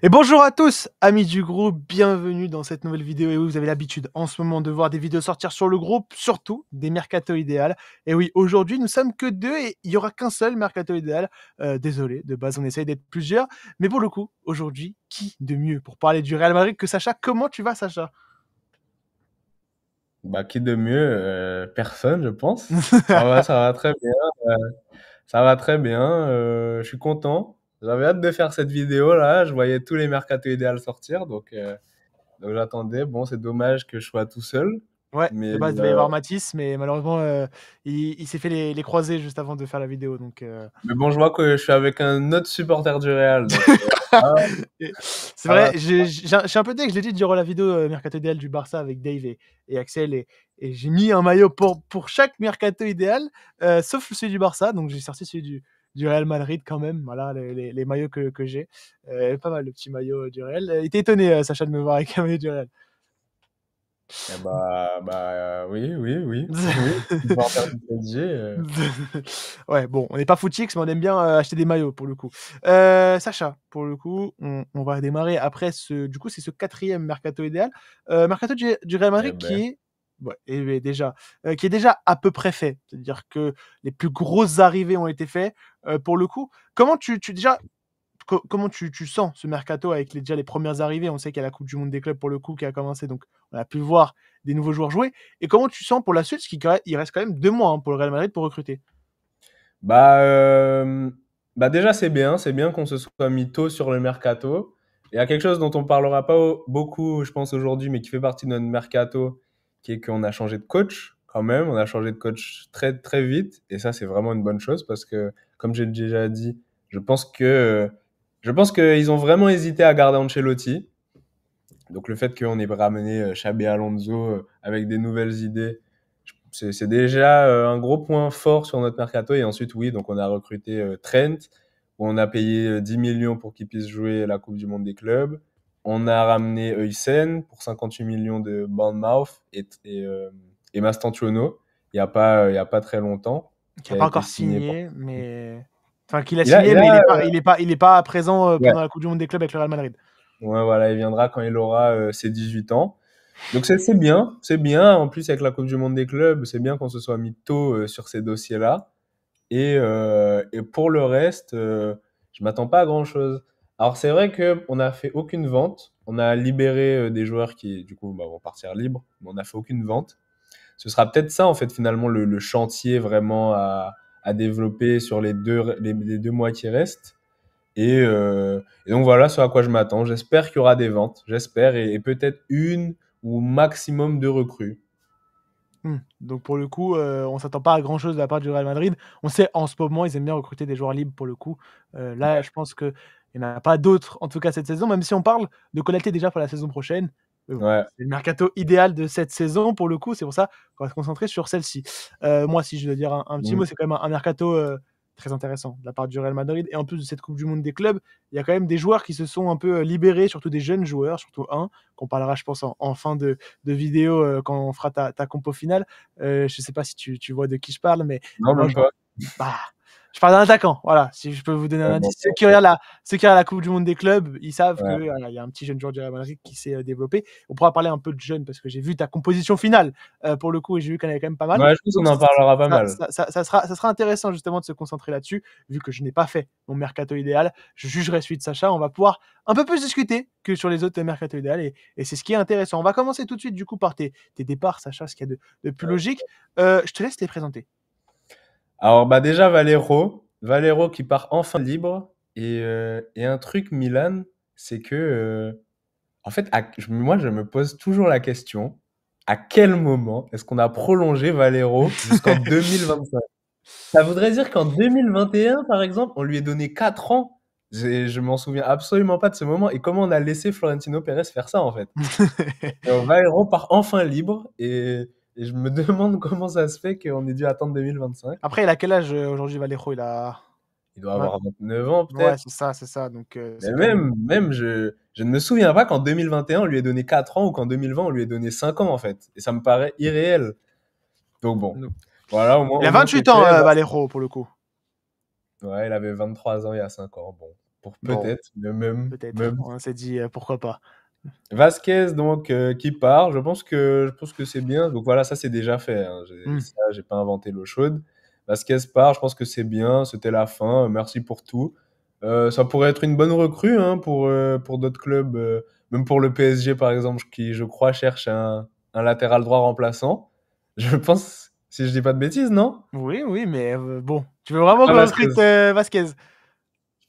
Et bonjour à tous, amis du groupe, bienvenue dans cette nouvelle vidéo. Et oui, vous avez l'habitude en ce moment de voir des vidéos sortir sur le groupe, surtout des mercato idéal. Et oui, aujourd'hui, nous sommes que deux et il y aura qu'un seul mercato idéal. Désolé, de base, on essaye d'être plusieurs. Mais pour le coup, aujourd'hui, qui de mieux pour parler du Real Madrid que Sacha? Comment tu vas, Sacha? Bah, qui de mieux? Personne, je pense. Ça va très bien. Ça va très bien. Je suis content. J'avais hâte de faire cette vidéo là. Je voyais tous les mercato idéal sortir, donc j'attendais. Bon, c'est dommage que je sois tout seul, Ouais, mais de base, il devait y avoir Mathis, mais malheureusement, il s'est fait les croisés juste avant de faire la vidéo. Donc, mais bon, je vois que je suis avec un autre supporter du Real, donc ça va, C'est ça va. vrai, je suis un peu deg, je l'ai dit durant la vidéo Mercato Idéal du Barça avec Dave et Axel, et j'ai mis un maillot pour chaque Mercato Idéal, sauf celui du Barça, donc j'ai sorti celui du Real Madrid quand même, voilà les maillots que j'ai. Pas mal le petit maillot du Real. Il était étonné, Sacha, de me voir avec un maillot du Real. Eh oui, oui, oui, oui. Supporter du PSG. Ouais, bon, on n'est pas footix, mais on aime bien acheter des maillots pour le coup. Sacha, pour le coup, on va démarrer après du coup, c'est ce quatrième mercato idéal. Mercato du Real Eh Madrid ben, qui est déjà à peu près fait. C'est-à-dire que les plus grosses arrivées ont été faites. Pour le coup, comment tu sens ce mercato avec déjà les premières arrivées? On sait qu'il y a la Coupe du Monde des clubs pour le coup qui a commencé, donc on a pu voir des nouveaux joueurs jouer. Et comment tu sens pour la suite? Parce qu'il reste quand même 2 mois pour le Real Madrid pour recruter. Bah, déjà, c'est bien qu'on se soit mis tôt sur le mercato. Il y a quelque chose dont on parlera pas beaucoup, je pense, aujourd'hui, mais qui fait partie de notre mercato, qui est qu'on a changé de coach quand même. On a changé de coach très, très vite. Et ça, c'est vraiment une bonne chose parce que, comme j'ai déjà dit, je pense que, je pense qu'ils ont vraiment hésité à garder Ancelotti. Donc, le fait qu'on ait ramené Xabi Alonso avec des nouvelles idées, c'est déjà un gros point fort sur notre mercato. Et ensuite, oui, donc on a recruté Trent, où on a payé 10 millions pour qu'il puisse jouer la Coupe du Monde des clubs. On a ramené Huysen pour 58 millions de Bournemouth et Mastantuono, il y a pas très longtemps, Qui qui n'a a pas été encore signé pour... signé, mais enfin qu'il a Il signé, mais a, il est pas présent ouais, pendant la Coupe du Monde des clubs avec le Real Madrid. ouais, voilà, il viendra quand il aura ses 18 ans. Donc c'est bien, c'est bien. En plus, avec la Coupe du Monde des clubs, c'est bien qu'on se soit mis tôt sur ces dossiers-là. Et pour le reste, je m'attends pas à grand-chose. Alors c'est vrai qu'on n'a fait aucune vente. On a libéré des joueurs qui, du coup, vont partir libres, mais on n'a fait aucune vente. Ce sera peut-être ça, en fait, finalement, le chantier vraiment à développer sur les 2 mois qui restent. Et donc voilà ce à quoi je m'attends. J'espère qu'il y aura des ventes, j'espère, et peut-être une ou maximum deux recrues. Donc pour le coup, on s'attend pas à grand chose de la part du Real Madrid. On sait en ce moment, ils aiment bien recruter des joueurs libres pour le coup. Là, je pense qu'il y en a pas d'autres, en tout cas cette saison, même si on parle de Konaté déjà pour la saison prochaine. Mais bon, Ouais. c'est le mercato idéal de cette saison pour le coup, c'est pour ça qu'on va se concentrer sur celle-ci. Moi, si je dois dire un petit mot, Mm. c'est quand même un mercato très intéressant de la part du Real Madrid. Et en plus de cette Coupe du Monde des clubs, il y a quand même des joueurs qui se sont un peu libérés, surtout des jeunes joueurs, surtout un qu'on parlera, je pense, en fin de vidéo quand on fera ta compo finale. Je sais pas si tu vois de qui je parle, mais Non, moi, même pas. bah, je parle d'un attaquant. Voilà, si je peux vous donner un Ouais, indice. bon, Ceux qui regardent la Coupe du Monde des clubs, ils savent que ouais. voilà, il y a un petit jeune joueur du Real Madrid qui s'est développé. On pourra parler un peu de jeunes parce que j'ai vu ta composition finale pour le coup et j'ai vu qu'il y en avait quand même pas mal. Ouais, je pense Donc qu'on en parlera pas mal. ça sera intéressant justement de se concentrer là-dessus, vu que je n'ai pas fait mon mercato idéal. Je jugerai celui de Sacha. On va pouvoir un peu plus discuter que sur les autres mercato idéal et c'est ce qui est intéressant. On va commencer tout de suite du coup par tes départs, Sacha, ce qu'il y a de plus logique. Je te laisse les présenter. Alors, bah déjà, Valero qui part enfin libre. Et un truc, Milan, c'est que, en fait, moi, je me pose toujours la question, à quel moment est-ce qu'on a prolongé Valero jusqu'en 2025? Ça voudrait dire qu'en 2021, par exemple, on lui a donné 4 ans. Je m'en souviens absolument pas de ce moment. Et comment on a laissé Florentino Pérez faire ça, en fait? Valero part enfin libre et je me demande comment ça se fait qu'on ait dû attendre 2025. Après, il a quel âge aujourd'hui, Valero? Il a. Il doit Ouais, avoir 29 ans ouais, peut-être. c'est ça. Donc, Mais c'est quand même. je ne me souviens pas qu'en 2021 on lui ait donné 4 ans ou qu'en 2020 on lui ait donné 5 ans en fait. Et ça me paraît irréel. Donc bon, voilà, Il a au moins c'est 28 ans, fait. Valero, pour le coup. Ouais, il avait 23 ans il y a 5 ans. Bon. pour Bon, peut-être, même, peut-être. même. On s'est dit, pourquoi pas. Vasquez, donc, qui part. Je pense que c'est bien. Donc voilà, ça c'est déjà fait, hein. Mmh. Ça, j'ai pas inventé l'eau chaude. Vasquez part, je pense que c'est bien. C'était la fin. Merci pour tout. Ça pourrait être une bonne recrue, hein, pour d'autres clubs, même pour le PSG par exemple, qui je crois cherche un latéral droit remplaçant. Je pense, si je dis pas de bêtises, non? Oui, oui, mais bon, tu veux vraiment Pas qu'on Vasquez. recrute, Vasquez? Je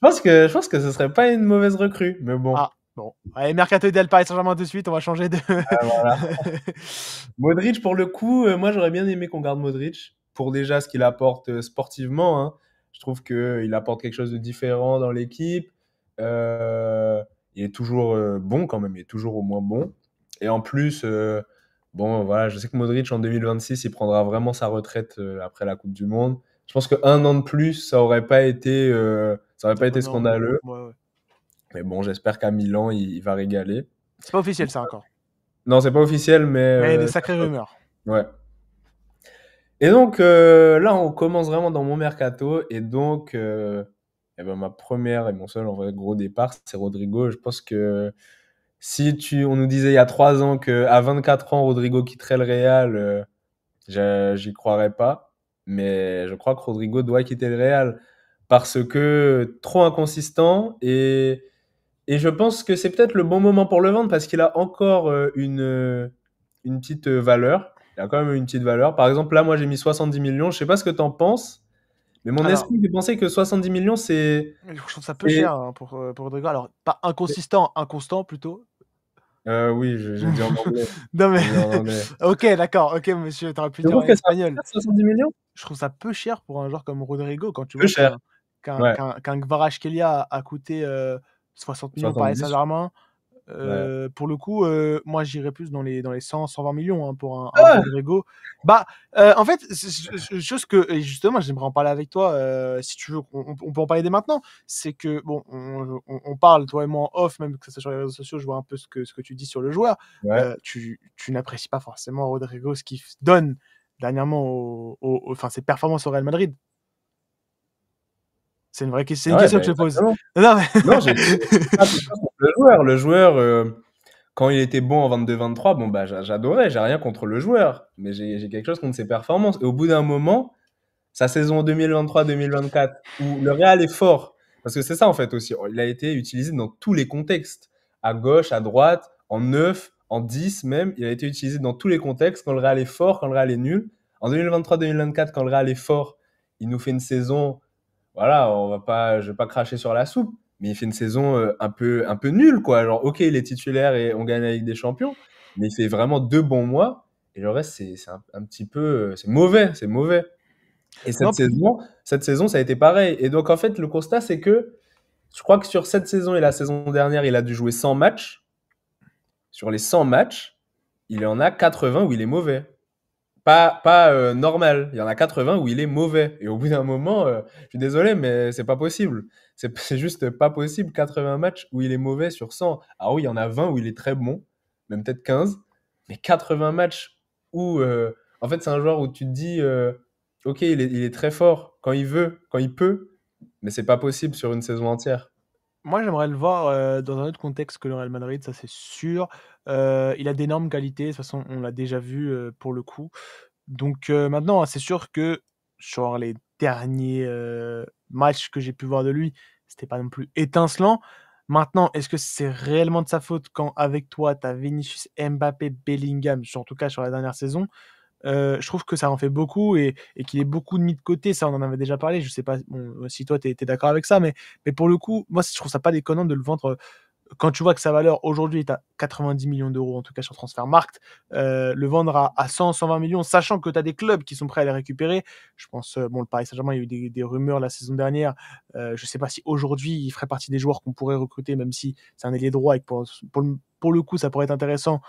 pense que ce serait pas une mauvaise recrue, mais bon. Ah, bon. Allez, mercato idéal Paris Saint-Germain tout de suite, on va changer de Voilà. Modric, pour le coup, moi j'aurais bien aimé qu'on garde Modric pour déjà ce qu'il apporte sportivement, hein. Je trouve qu'il apporte quelque chose de différent dans l'équipe. Il est toujours bon quand même, il est toujours au moins bon. Et en plus, bon voilà, je sais que Modric en 2026, il prendra vraiment sa retraite après la Coupe du Monde. Je pense qu'un an de plus, ça aurait pas été Déconnant, ouais. scandaleux. Ouais, ouais. Mais bon, j'espère qu'à Milan, il va régaler. C'est pas officiel ça encore, Non, c'est pas officiel, mais mais il y a des sacrées rumeurs. ouais. Et donc là, on commence vraiment dans mon mercato. Et donc, eh ben, ma première et mon seul en vrai gros départ, c'est Rodrigo. Je pense que si on nous disait il y a 3 ans qu'à 24 ans, Rodrigo quitterait le Real, j'y croirais pas. Mais je crois que Rodrigo doit quitter le Real parce que trop inconsistant. Et je pense que c'est peut-être le bon moment pour le vendre parce qu'il a encore une petite valeur. Il a quand même une petite valeur. Par exemple, là, moi, j'ai mis 70 millions. Je sais pas ce que tu en penses, mais mon Alors, esprit fait penser que 70 millions, je trouve ça peu c'est- cher, hein, pour Rodrigo. Alors, pas inconsistant, inconstant plutôt. Oui, j'ai dit en anglais. Non mais J'ai dit en anglais. OK, d'accord, OK monsieur, tu aurais pu Tu dire en trouves que c'est un peu espagnol. cher, 70 millions? Je trouve ça peu cher pour un joueur comme Rodrigo quand tu Peu vois cher. Ouais, qu'un Kvaratskhelia a coûté, 60 millions au Paris 70, Saint-Germain. ouais. Pour le coup, moi j'irais plus dans les 100-120 millions hein, pour un Ah! Rodrigo. Bah, en fait, c'est chose que et justement j'aimerais en parler avec toi, si tu veux on peut en parler dès maintenant. C'est que bon, on parle toi et moi en off, même que ça soit sur les réseaux sociaux, je vois un peu ce que tu dis sur le joueur. Ouais. Tu n'apprécies pas forcément Rodrigo, ce qu'il donne dernièrement enfin ses performances au Real Madrid? C'est une Ouais, question bah, que je te pose. exactement. Non, mais Non, j'ai pas quelque chose contre le joueur. Le joueur, quand il était bon en 22-23, bon, bah, j'adorais, j'ai rien contre le joueur, mais j'ai quelque chose contre ses performances. Et au bout d'un moment, sa saison 2023-2024, où le Real est fort, parce que c'est ça en fait aussi, il a été utilisé dans tous les contextes, à gauche, à droite, en 9, en 10 même, il a été utilisé dans tous les contextes, quand le Real est fort, quand le Real est nul. En 2023-2024, quand le Real est fort, il nous fait une saison, voilà, je vais pas cracher sur la soupe, mais il fait une saison un peu nulle, quoi. Alors, ok, il est titulaire et on gagne la Ligue des Champions, mais il fait vraiment 2 bons mois, et le reste, c'est un petit peu, c'est mauvais, c'est mauvais. Et cette non, saison, cette saison, ça a été pareil. Et donc, en fait, le constat, c'est que je crois que sur cette saison et la saison dernière, il a dû jouer 100 matchs. Sur les 100 matchs, il y en a 80 où il est mauvais. Pas normal. Il y en a 80 où il est mauvais. Et au bout d'un moment, je suis désolé, mais c'est pas possible. C'est juste pas possible. 80 matchs où il est mauvais sur 100. Alors oui, il y en a 20 où il est très bon, même peut-être 15. Mais 80 matchs où, en fait, c'est un joueur où tu te dis, ok, il est très fort quand il veut, quand il peut, mais c'est pas possible sur une saison entière. moi, j'aimerais le voir, dans un autre contexte que le Real Madrid, ça c'est sûr. Il a d'énormes qualités, de toute façon, on l'a déjà vu, pour le coup. Donc maintenant, c'est sûr que sur les derniers, matchs que j'ai pu voir de lui, c'était pas non plus étincelant. Maintenant, est-ce que c'est réellement de sa faute quand avec toi, tu as Vinicius, Mbappé, Bellingham, en tout cas sur la dernière saison? Je trouve que ça en fait beaucoup et qu'il est beaucoup mis de côté. Ça, on en avait déjà parlé. Je sais pas, bon, si toi tu es d'accord avec ça, mais pour le coup, moi, je trouve ça pas déconnant de le vendre, quand tu vois que sa valeur aujourd'hui est à 90 millions d'euros, en tout cas sur Transfermarkt, le vendre à 100-120 millions, sachant que tu as des clubs qui sont prêts à les récupérer. Je pense, bon, le Paris Saint-Germain, il y a eu des rumeurs la saison dernière. Je sais pas si aujourd'hui il ferait partie des joueurs qu'on pourrait recruter, même si c'est un ailier droit et que pour le coup, ça pourrait être intéressant,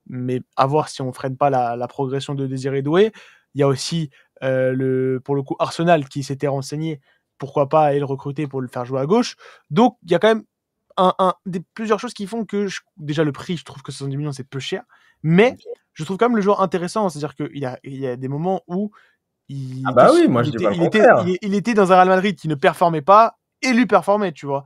mais à voir si on freine pas la progression de Désiré Doué. Il y a aussi, pour le coup, Arsenal qui s'était renseigné, pourquoi pas aller le recruter pour le faire jouer à gauche. Donc il y a quand même plusieurs choses qui font que déjà le prix, je trouve que 70 millions c'est peu cher, mais Ok. je trouve quand même le joueur intéressant. C'est-à-dire qu'il y a des moments où Ah bah oui, moi je dis pas le contraire. il était dans un Real Madrid qui ne performait pas et lui performait, tu vois.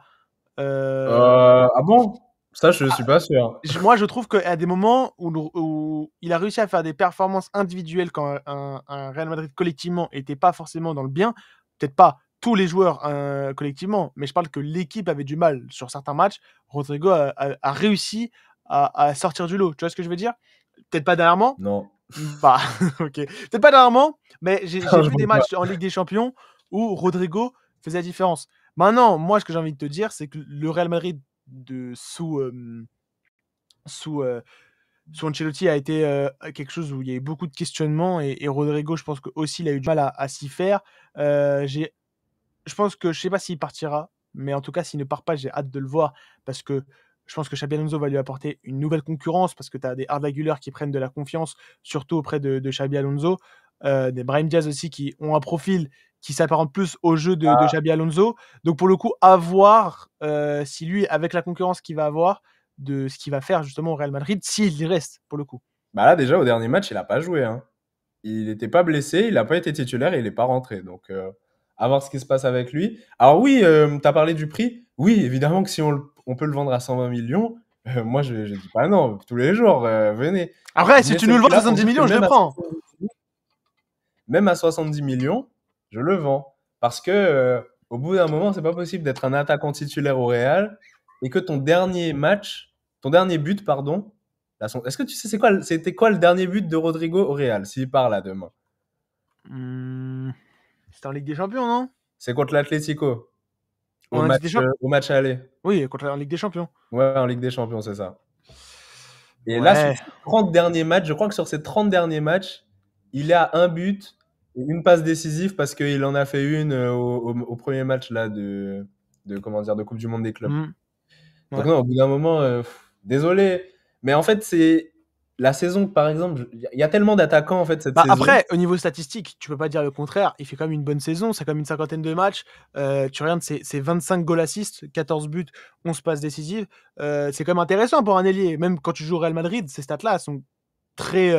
Ah bon? Ça, je suis pas sûr. Moi, je trouve qu'à des moments où il a réussi à faire des performances individuelles quand un Real Madrid collectivement était pas forcément dans le bien, peut-être pas tous les joueurs collectivement, mais je parle que l'équipe avait du mal sur certains matchs. Rodrigo a réussi à sortir du lot. Tu vois ce que je veux dire? Peut-être pas dernièrement. Non. Bah, ok. Peut-être pas dernièrement, mais j'ai Non, je vu des vois pas. matchs en Ligue des Champions où Rodrigo faisait la différence. Maintenant, moi, ce que j'ai envie de te dire, c'est que le Real Madrid sous, sous Ancelotti a été quelque chose où il y a eu beaucoup de questionnements et Rodrigo, je pense que aussi il a eu du mal à s'y faire. Je pense que je sais pas s'il partira, mais en tout cas, s'il ne part pas, j'ai hâte de le voir parce que je pense que Xabi Alonso va lui apporter une nouvelle concurrence parce que tu as des Arda Güler qui prennent de la confiance, surtout auprès de Xabi Alonso. Des Brahim Diaz aussi qui ont un profil qui s'apparente plus au jeu de Xabi Alonso. Donc pour le coup, à voir si lui, avec la concurrence qu'il va avoir, de ce qu'il va faire justement au Real Madrid, s'il y reste pour le coup. Bah là, déjà, au dernier match, il a pas joué, hein. Il n'était pas blessé, il n'a pas été titulaire et il n'est pas rentré. Donc, à voir ce qui se passe avec lui. Alors oui, tu as parlé du prix. Oui, évidemment que si on peut le vendre à 120 millions, moi, je ne dis pas non. Tous les jours, venez. Après, si Mais tu nous le vends à là pour 70 dire que millions, je le prends. même à 70 millions, je le vends. Parce que au bout d'un moment, c'est pas possible d'être un attaquant titulaire au Real et que ton dernier but, pardon. Est-ce que tu sais c'était quoi le dernier but de Rodrigo au Real, s'il part là demain? C'était en Ligue des Champions, non? C'est contre l'Atlético, En Ligue des Champions. au match aller. Oui, en Ligue des Champions. Ouais, en Ligue des Champions, c'est ça. Et là, sur Ouais. ces 30 derniers matchs, je crois que sur ces 30 derniers matchs, il est à un but et une passe décisive parce qu'il en a fait une au premier match là, comment dire, de Coupe du Monde des clubs. Mmh. Donc Ouais. non, au bout d'un moment, désolé, mais en fait, c'est la saison, par exemple, il y a tellement d'attaquants en fait cette Bah, saison. après, au niveau statistique, tu peux pas dire le contraire. Il fait quand même une bonne saison, c'est quand même une cinquantaine de matchs. Tu regardes, c'est 25 goals assists, 14 buts, 11 passes décisives. C'est quand même intéressant pour un ailier. Même quand tu joues au Real Madrid, ces stats-là sont très,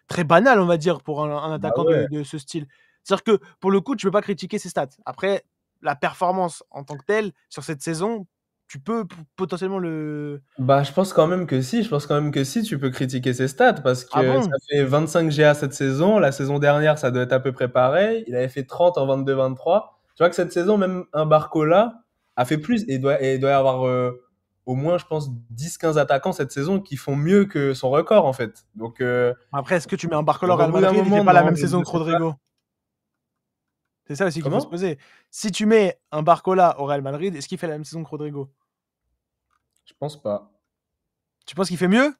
très banales, on va dire, pour un Bah attaquant ouais. de ce style. C'est-à-dire que, pour le coup, tu peux pas critiquer ses stats. Après, la performance en tant que telle, sur cette saison, tu peux potentiellement le Bah, je pense quand même que si, tu peux critiquer ses stats parce ah que ça bon? fait 25 GA cette saison. La saison dernière, ça doit être à peu près pareil. Il avait fait 30 en 22-23. Tu vois que cette saison, même un Barcola a fait plus et il doit y avoir au moins, je pense, 10-15 attaquants cette saison qui font mieux que son record en fait. Après, est-ce que tu mets un Barcola au Donc au Real bout d'un Madrid, il fait moment, pas la non, même je saison ne que sais pas. Rodrigo? C'est ça aussi qu'il faut se Comment? poser. Si tu mets un Barcola au Real Madrid, est-ce qu'il fait la même saison que Rodrigo? Je pense pas. Tu penses qu'il fait mieux?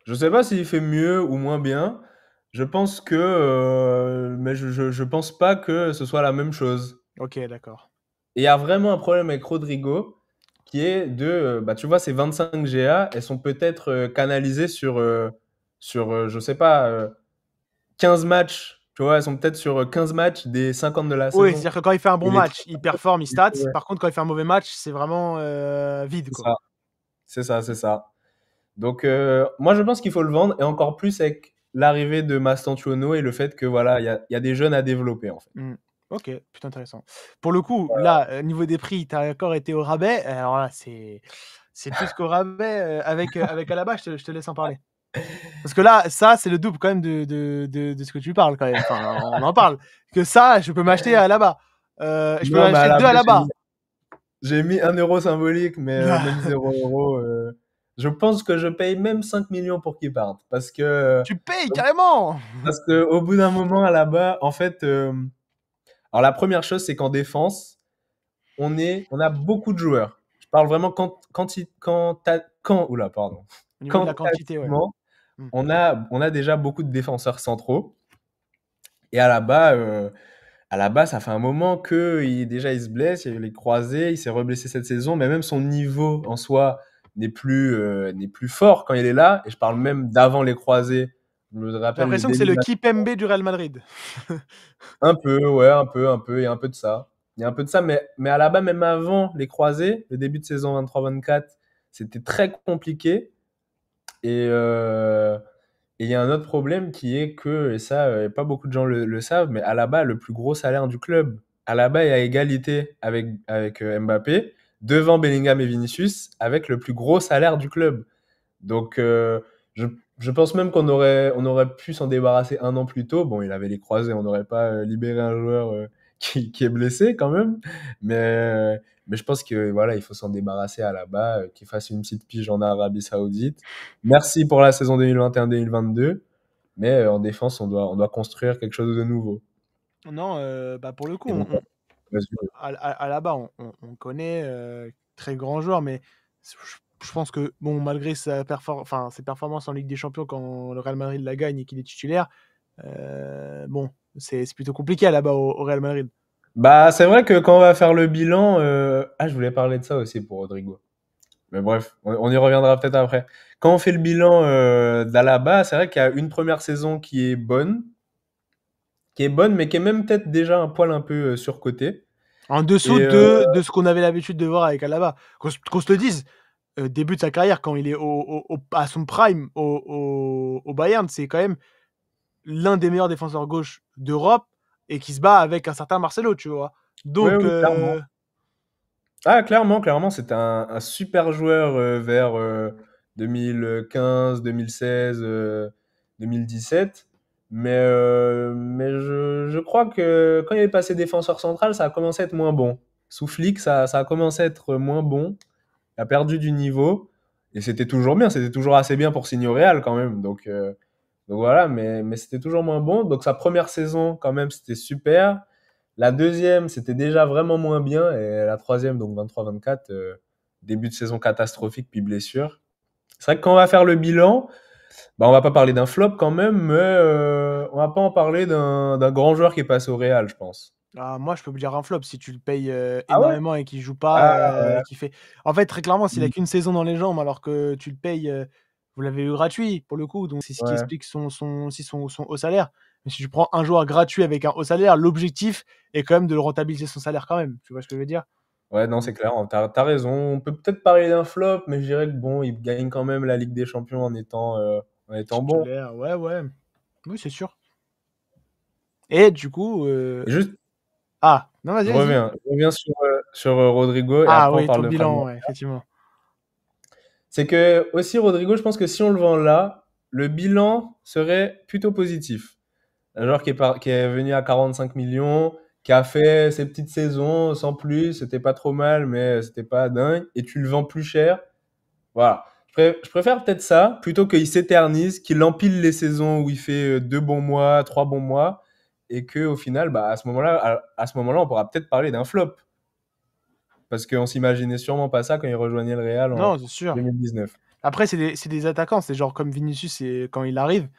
Je sais pas s'il fait mieux ou moins bien. Je pense que, mais je pense pas que ce soit la même chose. OK, d'accord. Et il y a vraiment un problème avec Rodrigo qui est bah, tu vois, ces 25 GA, elles sont peut-être canalisées je sais pas, 15 matchs. Tu vois, elles sont peut-être sur 15 matchs des 50 de la Oui, saison. c'est-à-dire que quand il fait un Et bon les match, 30 il performe, il stats. ouais, Par contre, quand il fait un mauvais match, c'est vraiment, vide, c'est quoi. ça, c'est ça, c'est ça. Donc, moi, je pense qu'il faut le vendre et encore plus avec l'arrivée de Mastantuono et le fait que, voilà, il y a des jeunes à développer, en fait. Mmh. OK, plutôt intéressant. Pour le coup, là, niveau des prix, tu as encore été au rabais. Alors là, c'est plus qu'au rabais, avec Alaba, je te laisse en parler. Parce que là, ça, c'est le double quand même de ce que tu parles quand même. Enfin, on en parle. Que ça, je peux m'acheter à là-bas. Je peux Non, mais à acheter la 2 à base, là-bas. j'ai mis 1 € symbolique, mais même 0 €. Je pense que je paye même 5 millions pour qu'il parte. Tu payes carrément! Parce que au bout d'un moment, à la bas, en fait, alors la première chose, c'est qu'en défense, on a beaucoup de joueurs. Je parle vraiment pardon. Au niveau de la quantité, ouais. Quantitativement, Mmh. on a déjà beaucoup de défenseurs centraux. Et à la base, ça fait un moment déjà il se blesse, il y a eu les croisés, il s'est reblessé cette saison, mais même son niveau en soi n'est plus fort quand il est là. Et je parle même d'avant les croisés. Je me J'ai rappelle les l'impression que c'est le débuts. Kipembe du Real Madrid. Un peu, ouais, un peu, il y a un peu de ça. Il y a un peu de ça, mais à la base, même avant les croisés, le début de saison 23-24, c'était très compliqué. Et il y a un autre problème qui est que, et ça, pas beaucoup de gens le savent, mais à la base, le plus gros salaire du club, à la base, est à égalité avec Mbappé. devant Bellingham et Vinicius, avec le plus gros salaire du club. Donc, je, je pense même on aurait pu s'en débarrasser un an plus tôt. Bon, il avait les croisés, on n'aurait pas libéré un joueur qui est blessé quand même. Mais je pense que voilà, il faut s'en débarrasser à la bas, qu'il fasse une petite pige en Arabie Saoudite. Merci pour la saison 2021-2022. Mais en défense, on doit construire quelque chose de nouveau. Non, bah, pour le coup, Et donc, vas-y. à là-bas, on connaît, très grand joueur, mais je pense que, bon, malgré ses performances en Ligue des Champions quand le Real Madrid la gagne et qu'il est titulaire, bon, c'est plutôt compliqué là-bas au Real Madrid. Bah, c'est vrai que quand on va faire le bilan, je voulais parler de ça aussi pour Rodrigo. Mais bref, on y reviendra peut-être après. Quand on fait le bilan d'Alaba, c'est vrai qu'il y a une première saison qui est bonne, mais qui est même peut-être déjà un poil un peu surcotée. En dessous Et de ce qu'on avait l'habitude de voir avec Alaba. Qu'on se le dise, début de sa carrière, quand il est à son prime au Bayern, c'est quand même l'un des meilleurs défenseurs gauche d'Europe et qui se bat avec un certain Marcelo, tu vois. ouais, Donc, oui, clairement. Ah, clairement, clairement, c'était un super joueur vers 2015, 2016, 2017. Mais je crois que quand il est passé défenseur central, ça a commencé à être moins bon. Sous Flick, ça a commencé à être moins bon. Il a perdu du niveau. Et c'était toujours bien, c'était toujours assez bien pour signer au Real quand même. Donc voilà, mais c'était toujours moins bon. Donc sa première saison, quand même, c'était super. La deuxième, c'était déjà vraiment moins bien. Et la troisième, donc 23-24, début de saison catastrophique, puis blessure. C'est vrai que quand on va faire le bilan, bah, on va pas parler d'un flop quand même, mais on va pas en parler d'un grand joueur qui est passé au Real, je pense. moi, je peux vous dire un flop si tu le payes Ah ouais? énormément et qu'il joue pas Ah ouais. et qu'il fait. En fait, très clairement, s'il a Mm. qu'une saison dans les jambes alors que tu le payes, vous l'avez eu gratuit pour le coup, donc c'est ce qui Ouais. explique son haut salaire. Mais si tu prends un joueur gratuit avec un haut salaire, l'objectif est quand même de le rentabiliser son salaire quand même. Tu vois ce que je veux dire? Ouais, non, c'est Donc, clair, t'as raison. On peut peut-être parler d'un flop, mais je dirais que bon, il gagne quand même la Ligue des Champions en étant bon. titulaire, ouais, ouais. Oui, c'est sûr. Et du coup, Et juste, non, vas-y, je vas-y. reviens, je reviens sur Rodrigo et Ah après on oui, ton parle de Fran. bilan, ouais, effectivement. C'est que aussi Rodrigo, je pense que si on le vend là, le bilan serait plutôt positif. Un joueur qui est venu à 45 millions, qui a fait ses petites saisons sans plus, c'était pas trop mal, mais c'était pas dingue, et tu le vends plus cher. Voilà. Je préfère peut-être ça, plutôt qu'il s'éternise, qu'il empile les saisons où il fait 2 bons mois, 3 bons mois, et qu'au final, bah, à ce moment-là, on pourra peut-être parler d'un flop. Parce qu'on s'imaginait sûrement pas ça quand il rejoignait le Real en Non, c'est sûr. 2019. Après, c'est des attaquants, c'est genre comme Vinicius, et quand il arrive,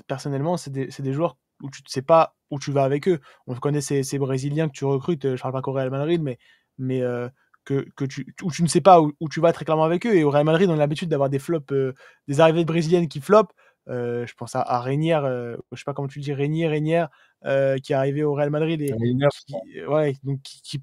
personnellement, c'est des joueurs où tu ne sais pas où tu vas avec eux. On connaît ces Brésiliens que tu recrutes, je parle pas qu'au Real Madrid, mais où tu ne sais pas où tu vas très clairement avec eux. Et au Real Madrid, on a l'habitude d'avoir des flops, des arrivées brésiliennes qui flopent. Je pense à Reinier, je sais pas comment tu le dis, Reinier, qui est arrivé au Real Madrid et Reiner, ouais, donc qui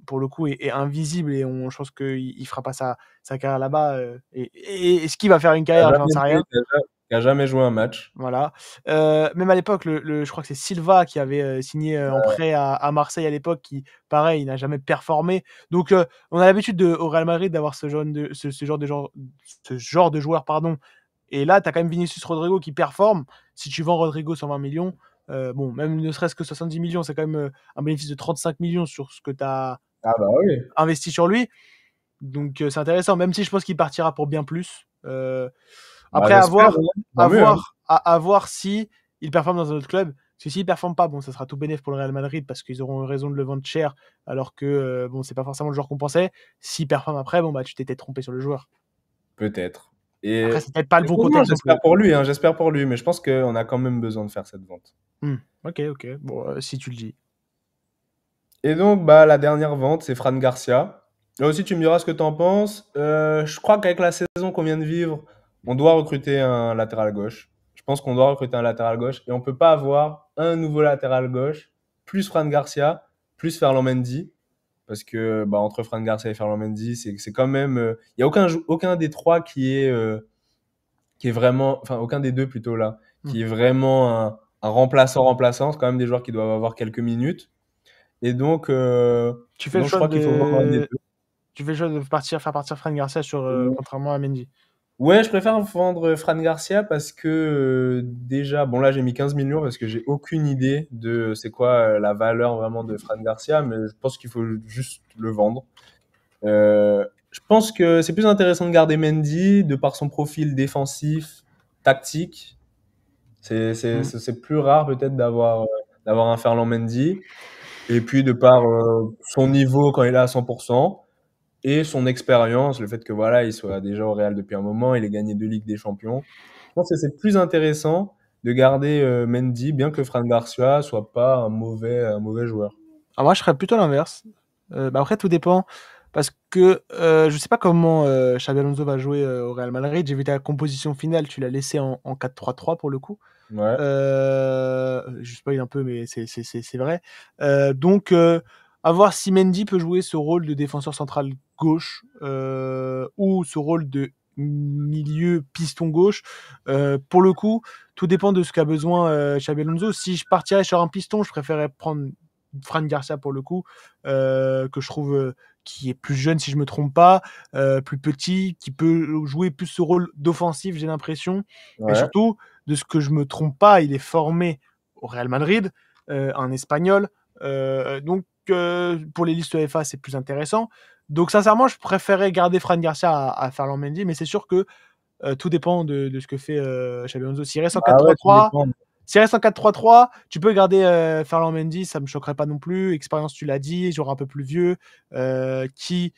pour le coup est invisible et je pense qu'il fera pas sa carrière là-bas. Et est-ce qu'il va faire une qui a carrière? J'en jamais sais joué, rien. qui a jamais joué un match. Voilà. Même à l'époque, je crois que c'est Silva qui avait signé en prêt à Marseille à l'époque, qui, pareil, n'a jamais performé. Donc, on a l'habitude au Real Madrid d'avoir ce genre de joueur, pardon. Et là, tu as quand même Vinicius Rodrigo qui performe. Si tu vends Rodrigo 120 millions, bon, même ne serait-ce que 70 millions, c'est quand même un bénéfice de 35 millions sur ce que tu as Ah bah oui. investi sur lui. Donc, c'est intéressant, même si je pense qu'il partira pour bien plus. Bah Après, j'espère, hein. Tant mieux, hein. à voir si il performe dans un autre club. Parce que s'il performe pas, bon, ça sera tout bénef pour le Real Madrid parce qu'ils auront raison de le vendre cher, alors que bon, c'est pas forcément le joueur qu'on pensait. S'il performe après, bon, bah, tu t'étais trompé sur le joueur. Peut-être. Après, Et c'est peut-être pas le bon franchement, contexte non j'espère plus. pour lui, hein, j'espère pour lui, mais je pense qu'on a quand même besoin de faire cette vente. Ok, ok. Bon, si tu le dis. Et donc, bah, la dernière vente, c'est Fran Garcia. Là aussi, tu me diras ce que tu en penses. Je crois qu'avec la saison qu'on vient de vivre, on doit recruter un latéral gauche. Je pense qu'on doit recruter un latéral gauche et on peut pas avoir un nouveau latéral gauche, plus Fran Garcia, plus Ferland Mendy. Parce que bah, entre Fran Garcia et Ferland Mendy, c'est quand même. Il y a aucun des trois qui est vraiment. Enfin, aucun des deux plutôt là, Hmm. qui est vraiment un remplaçant. C'est quand même des joueurs qui doivent avoir quelques minutes. Et donc, Tu fais le je choix crois qu'il faut vendre un des de. deux. Tu fais le choix de faire partir Fran Garcia contrairement à Mendy. Ouais, je préfère vendre Fran Garcia parce que déjà, bon là j'ai mis 15 millions parce que j'ai aucune idée de c'est quoi la valeur vraiment de Fran Garcia, mais je pense qu'il faut juste le vendre. Je pense que c'est plus intéressant de garder Mendy de par son profil défensif, tactique. C'est plus rare peut-être d'avoir un Ferland Mendy. Et puis de par son niveau quand il est à 100% et son expérience, le fait que voilà, il soit déjà au Real depuis un moment, il ait gagné 2 Ligues des Champions. Je pense que c'est plus intéressant de garder Mendy, bien que Fran Garcia soit pas un mauvais joueur. Ah, moi, je ferais plutôt l'inverse. Bah, après, tout dépend. Parce que je sais pas comment Xabi Alonso va jouer au Real Madrid. J'ai vu ta composition finale, tu l'as laissé en 4-3-3 pour le coup. Ouais, Je spoil un peu, mais c'est vrai. Donc, à voir si Mendy peut jouer ce rôle de défenseur central gauche ou ce rôle de milieu piston gauche. Pour le coup, tout dépend de ce qu'a besoin Xabi Alonso. Si je partirais sur un piston, je préférerais prendre Fran Garcia pour le coup, que je trouve qui est plus jeune si je me trompe pas, plus petit, qui peut jouer plus ce rôle d'offensif, j'ai l'impression. Et ouais. surtout, de ce que je me trompe pas, il est formé au Real Madrid, un Espagnol. Donc, pour les listes UEFA, c'est plus intéressant. Donc, sincèrement, je préférais garder Fran Garcia à Ferland Mendy, mais c'est sûr que tout dépend de ce que fait Xabi Alonso. S'il reste en Ah ouais, tout 4-3-3, dépend. s'il reste en 4-3-3, tu peux garder Ferland Mendy, ça me choquerait pas non plus. Expérience, tu l'as dit, joueur un peu plus vieux, qui,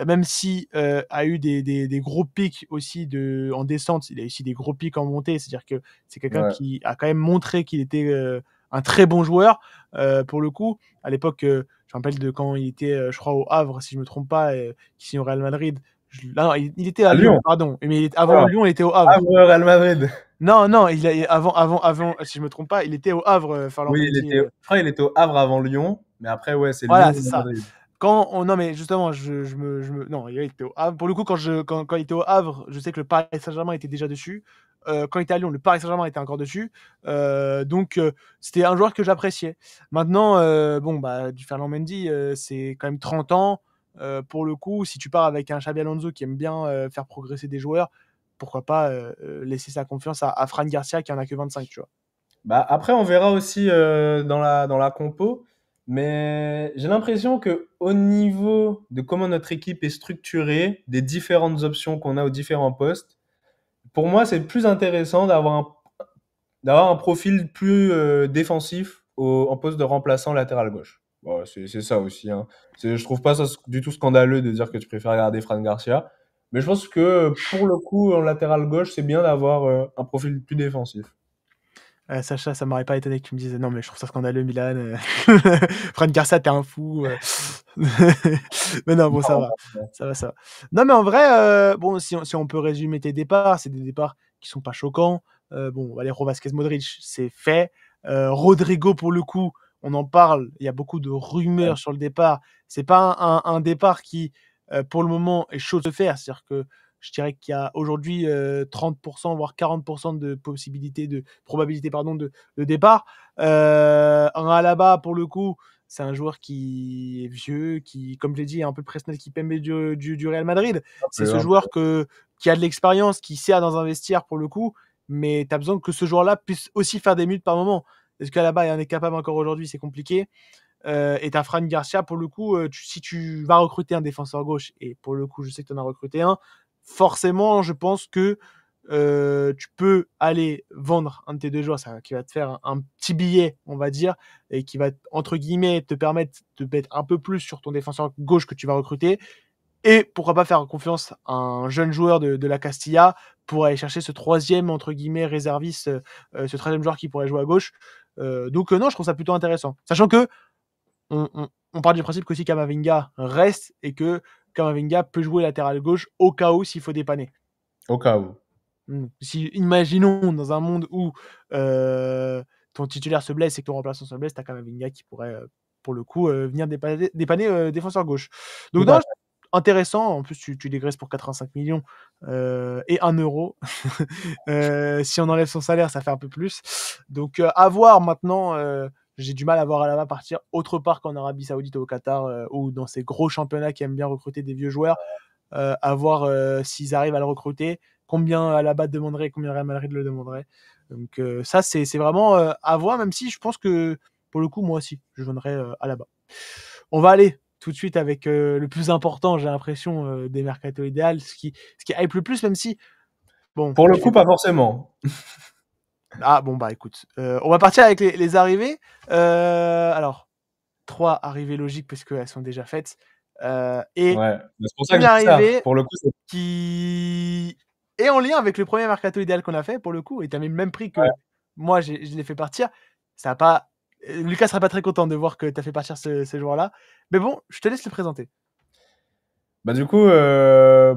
même si a eu des gros pics aussi en descente, il a aussi des gros pics en montée. C'est-à-dire que c'est quelqu'un Ouais. qui a quand même montré qu'il était un très bon joueur. Pour le coup, à l'époque, je me rappelle de quand il était, je crois, au Havre, si je me trompe pas, qui signe au Real Madrid. Non, il était à À Lyon, Lyon. pardon. Mais avant Ah, Lyon, il était au Havre. Havre, Real Madrid. Non, non, avant, si je me trompe pas, il était au Havre, Ferland Oui, Mendy. je crois qu'il était au Havre avant Lyon, mais après ouais, c'est Lyon Voilà, c'est ou ça. Madrid. Non, mais justement, non, il était au Havre. Pour le coup, quand il était au Havre, je sais que le Paris Saint-Germain était déjà dessus. Quand il était à Lyon, le Paris Saint-Germain était encore dessus. Donc, c'était un joueur que j'appréciais. Maintenant, bon, bah, du Ferland Mendy, c'est quand même 30 ans. Pour le coup, si tu pars avec un Xabi Alonso qui aime bien faire progresser des joueurs, pourquoi pas laisser sa confiance à Fran Garcia qui en a que 25, tu vois. Bah, après, on verra aussi dans la compo, mais j'ai l'impression que au niveau de comment notre équipe est structurée, des différentes options qu'on a aux différents postes, pour moi, c'est plus intéressant d'avoir un profil plus défensif en poste de remplaçant latéral gauche. Bon, c'est ça aussi, hein. Je trouve pas ça du tout scandaleux de dire que tu préfères garder Fran Garcia, mais je pense que pour le coup, en latéral gauche, c'est bien d'avoir un profil plus défensif. Sacha, ça m'aurait pas étonné que tu me dises non, mais je trouve ça scandaleux, Milan. Fran Garcia, t'es un fou. Mais non, bon, ça va. Ça va, ça va. Non, mais en vrai, bon, si on peut résumer tes départs, c'est des départs qui sont pas choquants. Bon, Valero Vasquez-Modric, c'est fait. Rodrigo, pour le coup, on en parle. Il y a beaucoup de rumeurs sur le départ. C'est pas un départ qui, pour le moment, est chaud de se faire. C'est-à-dire que je dirais qu'il y a aujourd'hui 30%, voire 40% de probabilité pardon, de départ. Un Alaba, pour le coup, c'est un joueur qui est vieux, qui, comme je l'ai dit, est un peu le Presnel Kimpembe du Real Madrid. C'est ce Un peu. joueur qui a de l'expérience, qui sert dans un vestiaire pour le coup, mais tu as besoin que ce joueur-là puisse aussi faire des minutes par moment. Est-ce qu'Alaba en est capable encore aujourd'hui? C'est compliqué. Et t'as Fran Garcia, pour le coup, si tu vas recruter un défenseur gauche, et pour le coup, je sais que tu en as recruté un, forcément, je pense que tu peux aller vendre un de tes deux joueurs, qui va te faire un petit billet, on va dire, et qui va, entre guillemets, te permettre de mettre un peu plus sur ton défenseur gauche que tu vas recruter. Et pourquoi pas faire confiance à un jeune joueur de la Castilla pour aller chercher ce troisième, entre guillemets, réserviste, ce troisième joueur qui pourrait jouer à gauche. Donc, non, je trouve ça plutôt intéressant. Sachant que on part du principe qu'aussi Camavinga reste et que Camavinga peut jouer latéral gauche au cas où s'il faut dépanner. Au cas où. Si, imaginons dans un monde où ton titulaire se blesse et que ton remplaçant se blesse, t'as Camavinga qui pourrait, pour le coup, venir dépanner défenseur gauche. Tout Donc à non, fait. intéressant. En plus, tu dégraisses pour 85 millions et 1 euro. Si on enlève son salaire, ça fait un peu plus. Donc à voir maintenant J'ai du mal à voir Alaba partir autre part qu'en Arabie Saoudite ou au Qatar ou dans ces gros championnats qui aiment bien recruter des vieux joueurs. À voir s'ils arrivent à le recruter, combien Alaba demanderait, combien Real Madrid le demanderait. Donc ça, c'est vraiment à voir, même si je pense que pour le coup, moi aussi, je donnerais Alaba. On va aller tout de suite avec le plus important, j'ai l'impression, des mercato idéal, ce qui hype le plus, même si, bon, Pour le il fait... coup, pas forcément. Ah bon, bah écoute, on va partir avec les arrivées. Alors, 3 arrivées logiques parce qu'elles sont déjà faites. Et Ouais, bah, c'est pour ça que une je dis ça. arrivée Pour le coup, c'est qui est en lien avec le premier mercato idéal qu'on a fait pour le coup, et tu as mis le même prix que moi je l'ai fait partir. Ça a pas Lucas sera pas très content de voir que tu as fait partir ce joueur-là. Mais bon, je te laisse le présenter. bah, du coup, ouais,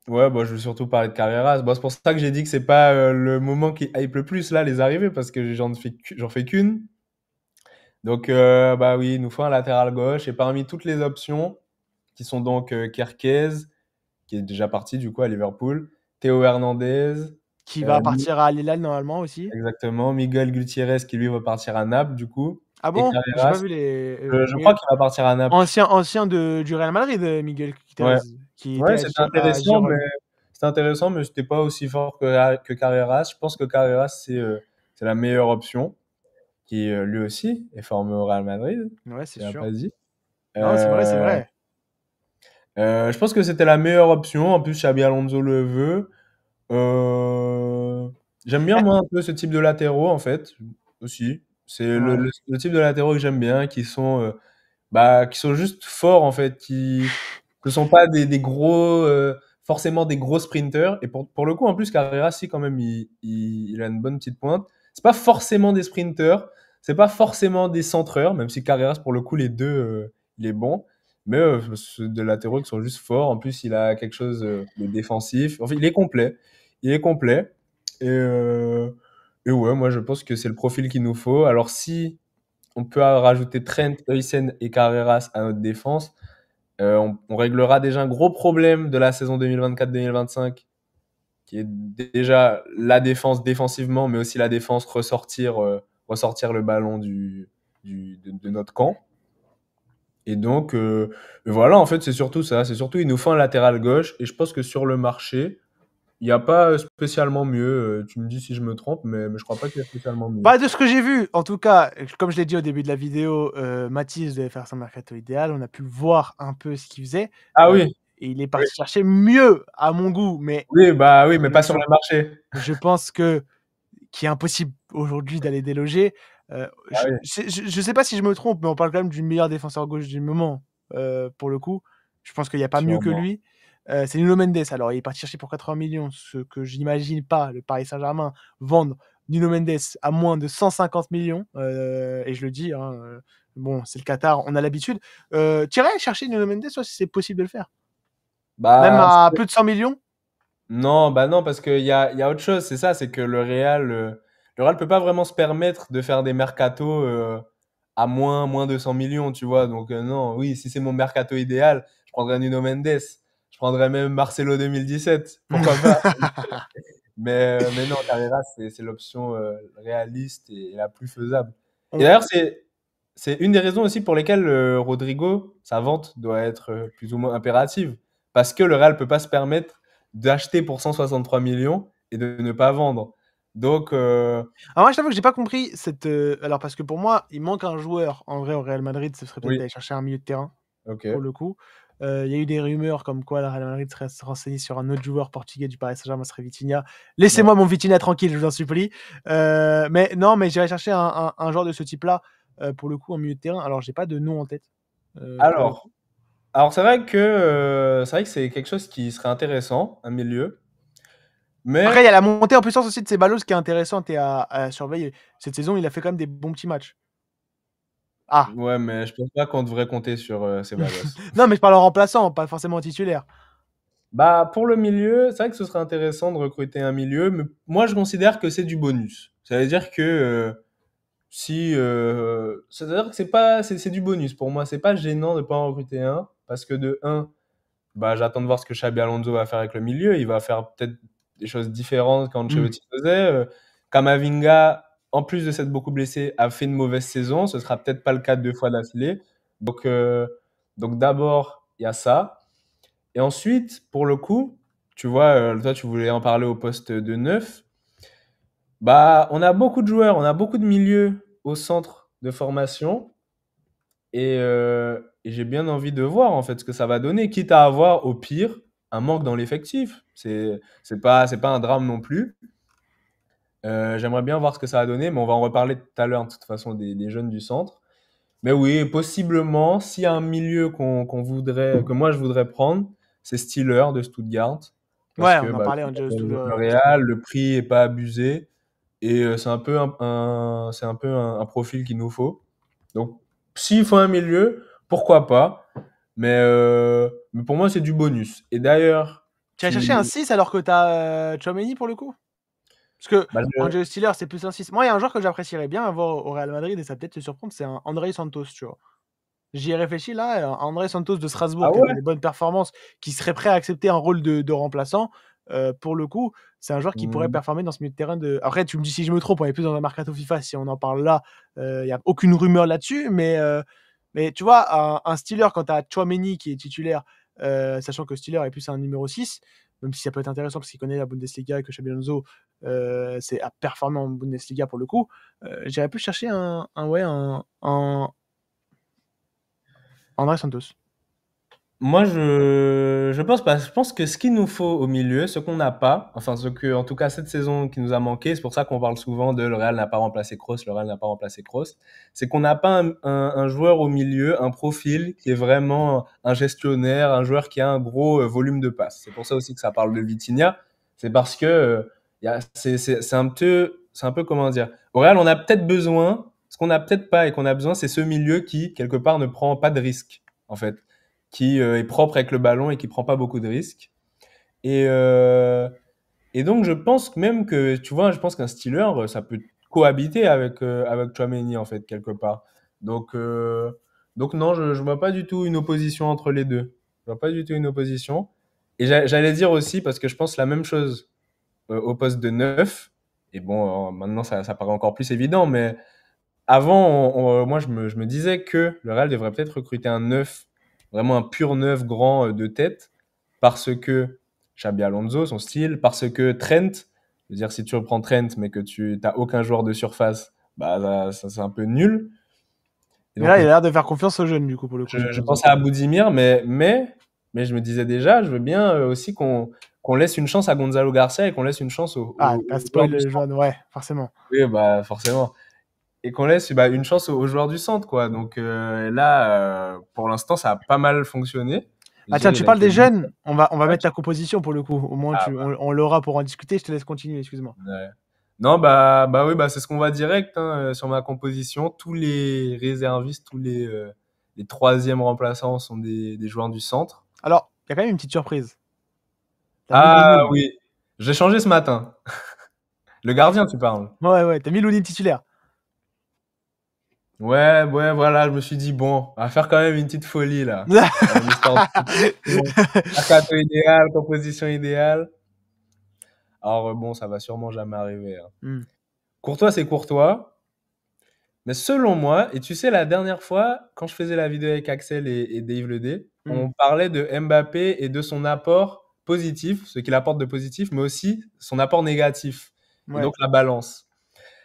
bah, je vais surtout parler de Carreras. Bah, c'est pour ça que j'ai dit que c'est pas, le moment qui hype le plus là, les arrivées, parce que j'en fais qu'une. Donc, bah, oui, il nous faut un latéral gauche et parmi toutes les options qui sont donc, Kerkez, qui est déjà parti du coup à Liverpool, Théo Hernandez, Qui va Mi partir à Al Hilal normalement aussi. exactement, Miguel Gutiérrez qui lui va partir à Naples du coup Ah et bon? J'ai pas Carreras, vu les je mais crois qu'il va partir à Naples. ancien du Real Madrid, Miguel Gutiérrez, Ouais. qui était Ouais, c'était à intéressant, Girone. mais c'était pas aussi fort que Carreras. Je pense que Carreras, c'est la meilleure option, qui lui aussi est formé au Real Madrid, Ouais, c'est tu l'as sûr. pas dit. Non, c'est vrai, c'est Euh, vrai. je pense que c'était la meilleure option. En plus, Xabi Alonso le veut. Euh, J'aime bien Eh, moi un peu ce type de latéraux en fait aussi. C'est ouais. le type de latéraux que j'aime bien, qui sont juste forts en fait, qui ne sont pas des gros, forcément des gros sprinters. Et pour le coup, en plus, Carrera, si quand même, il a une bonne petite pointe. C'est pas forcément des sprinters, c'est pas forcément des centreurs, même si Carreras, pour le coup, les deux, il est bon. Mais c'est des latéraux qui sont juste forts. En plus, il a quelque chose de défensif. Enfin, il est complet. Il est complet. Et, euh, et ouais, moi, je pense que c'est le profil qu'il nous faut. Alors, si on peut rajouter Trent, Huysen et Carreras à notre défense. On réglera déjà un gros problème de la saison 2024-2025, qui est déjà la défense défensivement, mais aussi la défense ressortir le ballon de notre camp. Et donc, voilà, en fait, c'est surtout ça. C'est surtout, il nous faut un latéral gauche. Et je pense que sur le marché, il n'y a pas spécialement mieux. Tu me dis si je me trompe, mais je crois pas qu'il y a spécialement mieux. Bah, de ce que j'ai vu, en tout cas, comme je l'ai dit au début de la vidéo, Mathys devait faire son mercato idéal. On a pu voir un peu ce qu'il faisait, Ah heu oui, et il est oui, parti chercher mieux à mon goût, mais oui, bah oui, mais pas sur je le marché. je pense que qu'il est impossible aujourd'hui d'aller déloger. Ah oui, Je sais pas si je me trompe, mais on parle quand même du meilleur défenseur gauche du moment, pour le coup. Je pense qu'il y a pas mieux que sûrement. lui. C'est Nuno Mendes. Alors il est parti chercher pour 80 millions, ce que j'imagine pas le Paris Saint-Germain vendre Nuno Mendes à moins de 150 millions. Et je le dis, hein, bon, c'est le Qatar, on a l'habitude. Tu irais chercher Nuno Mendes, toi, si c'est possible de le faire? Même Bah, à plus de 100 millions? non, bah non, parce qu'il y a autre chose, c'est ça, c'est que le Real peut pas vraiment se permettre de faire des mercatos à moins de 100 millions, tu vois. Donc non, oui, si c'est mon mercato idéal, je prendrais Nuno Mendes, je prendrais même Marcelo 2017, pourquoi pas. Mais non, Carreras, c'est l'option réaliste et la plus faisable. Et On d'ailleurs, c'est une des raisons aussi pour lesquelles Rodrigo, sa vente doit être plus ou moins impérative. Parce que le Real peut pas se permettre d'acheter pour 163 millions et de ne pas vendre. Donc, Alors moi, je t'avoue que j'ai pas compris cette, alors parce que pour moi, il manque un joueur en vrai au Real Madrid, ce serait peut-être oui, d'aller chercher un milieu de terrain, pour ok. le coup. Il y a eu des rumeurs comme quoi le Real Madrid serait se renseigné sur un autre joueur portugais du Paris Saint-Germain, ce serait Vitinha. Ouais. Laissez-moi mon Vitinha tranquille, je vous en supplie. Mais non, mais j'irai chercher un joueur de ce type-là, pour le coup, en milieu de terrain. Alors j'ai pas de nom en tête, pour le Alors, coup. alors c'est vrai que c'est quelque chose qui serait intéressant, un milieu. Après, il Mais y a la montée en puissance aussi de Ceballos qui est intéressante et à surveiller. Cette saison, il a fait quand même des bons petits matchs. Ah! ouais, mais je pense pas qu'on devrait compter sur Ceballos. Non, mais je parle en remplaçant, pas forcément en titulaire. Bah, pour le milieu, c'est vrai que ce serait intéressant de recruter un milieu, mais moi je considère que c'est du bonus. Ça veut dire que c'est-à-dire que c'est du bonus pour moi. C'est pas gênant de pas en recruter un, parce que de un, bah j'attends de voir ce que Xabi Alonso va faire avec le milieu. Il va faire peut-être des choses différentes Mmh. qu'Ancelotti faisait. Kamavinga, en plus de s'être beaucoup blessé, a fait une mauvaise saison. Ce sera peut-être pas le cas 2 fois d'affilée. Donc, donc d'abord, il y a ça. Et ensuite, pour le coup, tu vois, toi, tu voulais en parler au poste de 9. Bah, on a beaucoup de joueurs, on a beaucoup de milieux au centre de formation. Et j'ai bien envie de voir en fait ce que ça va donner, quitte à avoir au pire un manque dans l'effectif. C'est pas un drame non plus. J'aimerais bien voir ce que ça va donner, mais on va en reparler tout à l'heure de toute façon des jeunes du centre. Mais oui, possiblement, s'il y a un milieu que moi je voudrais prendre, c'est Steeler de Stuttgart. Parce Ouais, que on en bah, parlait, Angelo le Stuller. Real, le prix est pas abusé. Et c'est un peu c'est un peu un profil qu'il nous faut. Donc, s'il faut un milieu, pourquoi pas. Mais pour moi, c'est du bonus. Et d'ailleurs, Tu vas chercher un 6 alors que t'as Tchouaméni pour le coup? Parce que bah, Angelo Stiller, c'est plus un 6. Moi, il y a un joueur que j'apprécierais bien avoir au Real Madrid et ça va peut-être te surprendre, c'est un André Santos, tu vois. J'y ai réfléchi là, André Santos de Strasbourg ah qui a fait ouais? des bonnes performances, qui serait prêt à accepter un rôle de remplaçant, pour le coup, c'est un joueur qui pourrait Mhm. performer dans ce milieu de terrain de après tu me dis si je me trompe, on est plus dans un mercato FIFA si on en parle là, il y a aucune rumeur là-dessus, mais tu vois, un Steeler quand tu as Tchouaméni qui est titulaire, sachant que Steeler est plus un numéro 6, même si ça peut être intéressant parce qu'il connaît la Bundesliga et que Xabi Alonso, c'est à performer en Bundesliga pour le coup, j'irais plus chercher un André Santos. Moi, je pense pas. Je pense que ce qu'il nous faut au milieu, ce qu'on n'a pas, enfin, ce que, en tout cas, cette saison qui nous a manqué, c'est pour ça qu'on parle souvent de le Real n'a pas remplacé Kroos, le Real n'a pas remplacé Kroos, c'est qu'on n'a pas un joueur au milieu, un profil qui est vraiment un gestionnaire, un joueur qui a un gros volume de passes. C'est pour ça aussi que ça parle de Vitinha. C'est parce que c'est un peu comment dire. Au Real, on a peut-être besoin, ce qu'on n'a peut-être pas et qu'on a besoin, c'est ce milieu qui, quelque part, ne prend pas de risques, en fait, qui est propre avec le ballon et qui prend pas beaucoup de risques. Et, euh, et donc, je pense même que, tu vois, je pense qu'un Steeler, ça peut cohabiter avec Tchouaméni, en fait, quelque part. Donc, euh, donc non, je vois pas du tout une opposition entre les deux. Je vois pas du tout une opposition. Et j'allais dire aussi, parce que je pense la même chose au poste de 9. Et bon, maintenant, ça paraît encore plus évident, mais avant, moi, je me disais que le Real devrait peut-être recruter un neuf, vraiment un pur neuf grand de tête, parce que Xabi Alonso, son style, parce que Trent, je veux dire, si tu reprends Trent, mais que tu n'as aucun joueur de surface, bah, c'est un peu nul. Et Mais donc, là, il a l'air de faire confiance aux jeunes, du coup, pour le coup, Xabi je Alonso. pensais à Boudimir, mais je me disais déjà, je veux bien aussi qu'on laisse une chance à Gonzalo Garcia et qu'on laisse une chance Ah, t'as aux joueurs spoil du le centre. jaune, ouais, forcément. Oui, bah, forcément. Et qu'on laisse bah, une chance aux joueurs du centre, quoi. Donc là, pour l'instant, ça a pas mal fonctionné. Je Bah tiens, dirais, tu il a parles été des bon. jeunes, on va Ouais, mettre ta composition pour le coup. Au moins, ah, on l'aura pour en discuter. Je te laisse continuer, excuse-moi. ouais. Non, bah oui, bah c'est ce qu'on va direct hein, sur ma composition. Tous les réservistes, les troisièmes remplaçants sont des joueurs du centre. Alors, il y a quand même une petite surprise. T'as mis Ah Lounine. oui, j'ai changé ce matin. Le gardien, tu parles. Ouais, ouais, t'as mis Lounine titulaire. Ouais, ouais, voilà, je me suis dit, bon, on va faire quand même une petite folie là. Histoire de... Mercato idéal, composition idéale. Alors bon, ça va sûrement jamais arriver, hein. Hmm. Courtois, c'est Courtois. Mais selon moi, et tu sais, la dernière fois, quand je faisais la vidéo avec Axel et Dave Le D, Hmm. on parlait de Mbappé et de son apport positif, ce qu'il apporte de positif, mais aussi son apport négatif. Et Ouais. donc la balance.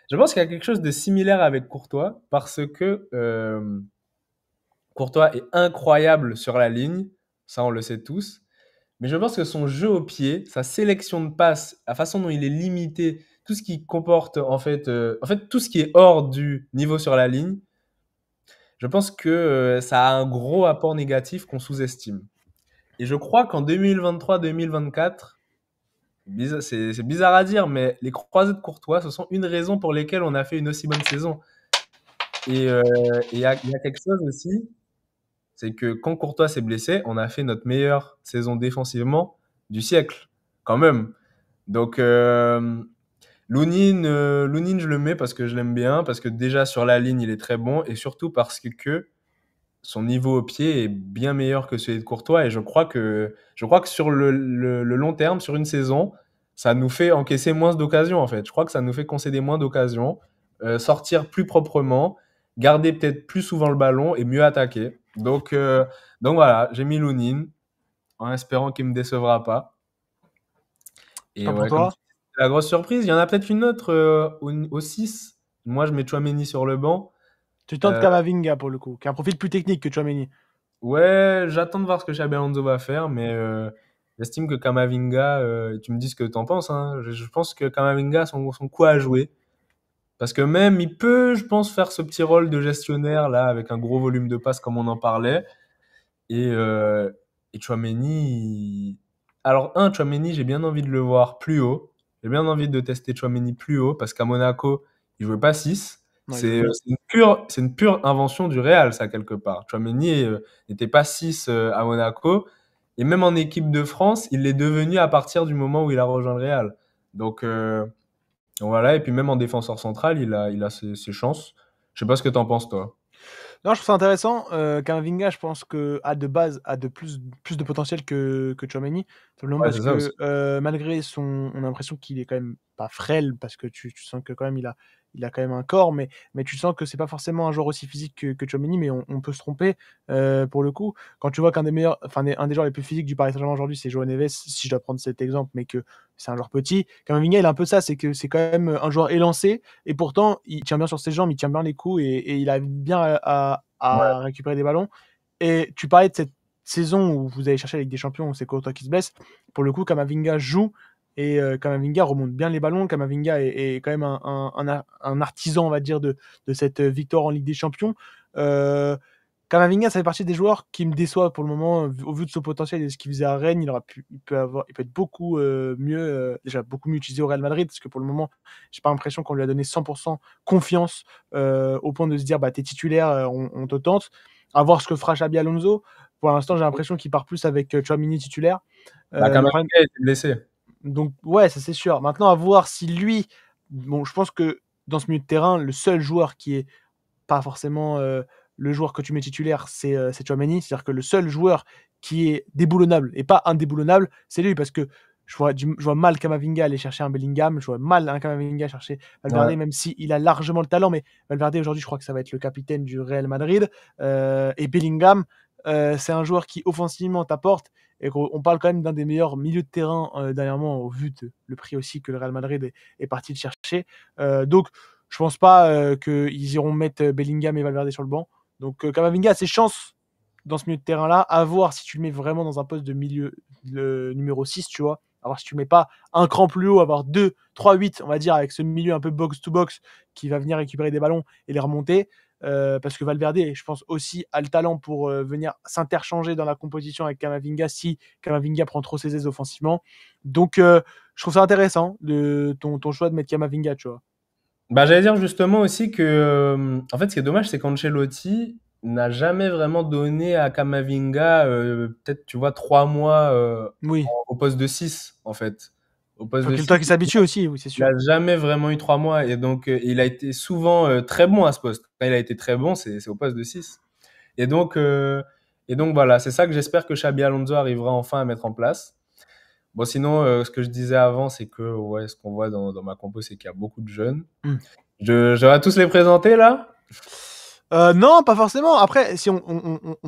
Je pense qu'il y a quelque chose de similaire avec Courtois, parce que Courtois est incroyable sur la ligne, ça on le sait tous. Mais je pense que son jeu au pied, sa sélection de passes, la façon dont il est limité, tout ce qui comporte en fait tout ce qui est hors du niveau sur la ligne, je pense que ça a un gros apport négatif qu'on sous-estime. Et je crois qu'en 2023-2024, c'est bizarre à dire, mais les croisés de Courtois, ce sont une raison pour lesquelles on a fait une aussi bonne saison. Et il y a quelque chose aussi, c'est que quand Courtois s'est blessé, on a fait notre meilleure saison défensivement du siècle, quand même. Donc, Lounine, je le mets parce que je l'aime bien, parce que déjà sur la ligne, il est très bon, et surtout parce que son niveau au pied est bien meilleur que celui de Courtois. Et je crois que sur le long terme, sur une saison, ça nous fait encaisser moins d'occasions, en fait. Je crois que ça nous fait concéder moins d'occasions. sortir plus proprement, garder peut-être plus souvent le ballon et mieux attaquer. Donc voilà, j'ai mis Lounine en espérant qu'il me décevra pas. Et Pas pour ouais, comme tu toi? dis, c'est la grosse surprise. Il y en a peut-être une autre au 6. Moi, je mets Tchouaméni sur le banc. Tu tentes Euh, Camavinga pour le coup, qui a un profil plus technique que Tchouaméni. ouais, j'attends de voir ce que Xabi Alonso va faire, mais j'estime que Kamavinga, tu me dis ce que t'en penses, hein, je pense que Kamavinga a son coup à jouer. Parce que même, il peut, je pense, faire ce petit rôle de gestionnaire, là, avec un gros volume de passes, comme on en parlait. Et Tchouaméni, alors Tchouaméni, j'ai bien envie de le voir plus haut. J'ai bien envie de tester Tchouaméni plus haut parce qu'à Monaco, il jouait pas 6. Non, il joue 8. C'est une pure invention du Real, ça, quelque part. Tchouaméni n'était pas 6 à Monaco. Et même en équipe de France, il l'est devenu à partir du moment où il a rejoint le Real. Donc voilà, et puis même en défenseur central, il a ses chances. Je sais pas ce que t'en penses, toi. Non, je trouve ça intéressant. Camavinga, je pense que de base, a plus de potentiel que Tchouaméni. Simplement Ouais, parce c'est ça aussi. que, malgré on a l'impression qu'il est quand même pas frêle, parce que tu sens que quand même il a quand même un corps, mais tu sens que c'est pas forcément un joueur aussi physique que Tchouaméni, mais on peut se tromper, pour le coup. Quand tu vois qu'un des meilleurs, enfin un des joueurs les plus physiques du Paris Saint-Germain aujourd'hui, c'est João Neves, si je dois prendre cet exemple, mais que c'est un joueur petit. Camavinga, il a un peu ça, c'est que c'est quand même un joueur élancé, et pourtant il tient bien sur ses jambes, il tient bien les coups, et il arrive bien Ouais. à récupérer des ballons. Et tu parlais de cette saison où vous allez chercher la Ligue des Champions, où c'est Courtois qui se blesse. Pour le coup, Camavinga joue, et Camavinga remonte bien les ballons. Camavinga est quand même un artisan, on va dire, de cette victoire en Ligue des Champions. Euh, Camavinga, ça fait partie des joueurs qui me déçoivent pour le moment, au vu de son potentiel et de ce qu'il faisait à Rennes. Il peut être beaucoup mieux, déjà beaucoup mieux utilisé au Real Madrid, parce que pour le moment, j'ai pas l'impression qu'on lui a donné 100% confiance, au point de se dire, bah, t'es titulaire, on te tente. À voir ce que fera Xabi Alonso. Pour l'instant, j'ai l'impression qu'il part plus avec Tchouaméni titulaire. Bah, Le problème, Kamavinga était blessé. donc ouais, ça c'est sûr. Maintenant, à voir si lui, bon, je pense que dans ce milieu de terrain, le seul joueur qui est pas forcément le joueur que tu mets titulaire, c'est Tchouaméni. C'est-à-dire que le seul joueur qui est déboulonnable et pas indéboulonnable, c'est lui, parce que je vois mal Camavinga aller chercher un Bellingham, je vois mal un Camavinga chercher Valverde, Ouais. même s'il a largement le talent, mais Valverde aujourd'hui, je crois que ça va être le capitaine du Real Madrid. Et Bellingham, c'est un joueur qui offensivement t'apporte, et on parle quand même d'un des meilleurs milieux de terrain dernièrement, au vu de le prix aussi que le Real Madrid est parti le chercher. Donc je pense pas qu'ils iront mettre Bellingham et Valverde sur le banc. Donc Camavinga a ses chances dans ce milieu de terrain-là. À voir si tu le mets vraiment dans un poste de milieu, le numéro 6, tu vois. À voir si tu le mets pas un cran plus haut, avoir 2, 3, 8, on va dire, avec ce milieu un peu box-to-box qui va venir récupérer des ballons et les remonter. Parce que Valverde, je pense aussi, a le talent pour venir s'interchanger dans la composition avec Camavinga si Camavinga prend trop ses aises offensivement. Donc je trouve ça intéressant, ton choix de mettre Camavinga, tu vois. Bah, j'allais dire justement aussi que, en fait, ce qui est dommage, c'est qu'Ancelotti n'a jamais vraiment donné à Kamavinga, peut-être, tu vois, 3 mois Oui. au poste de 6, en fait. Au poste Faut de qu'il le temps 6, qu'il s'habitue aussi, oui, c'est il n'a sûr. jamais vraiment eu 3 mois. Et donc, il a été souvent très bon à ce poste. Quand il a été très bon, c'est au poste de 6. Et donc, euh, et donc voilà, c'est ça que j'espère que Xabi Alonso arrivera enfin à mettre en place. Bon, sinon, ce que je disais avant, c'est que ouais, ce qu'on voit dans ma compo, c'est qu'il y a beaucoup de jeunes. Mmh. Je vais tous les présenter là. Non, pas forcément. Après, si on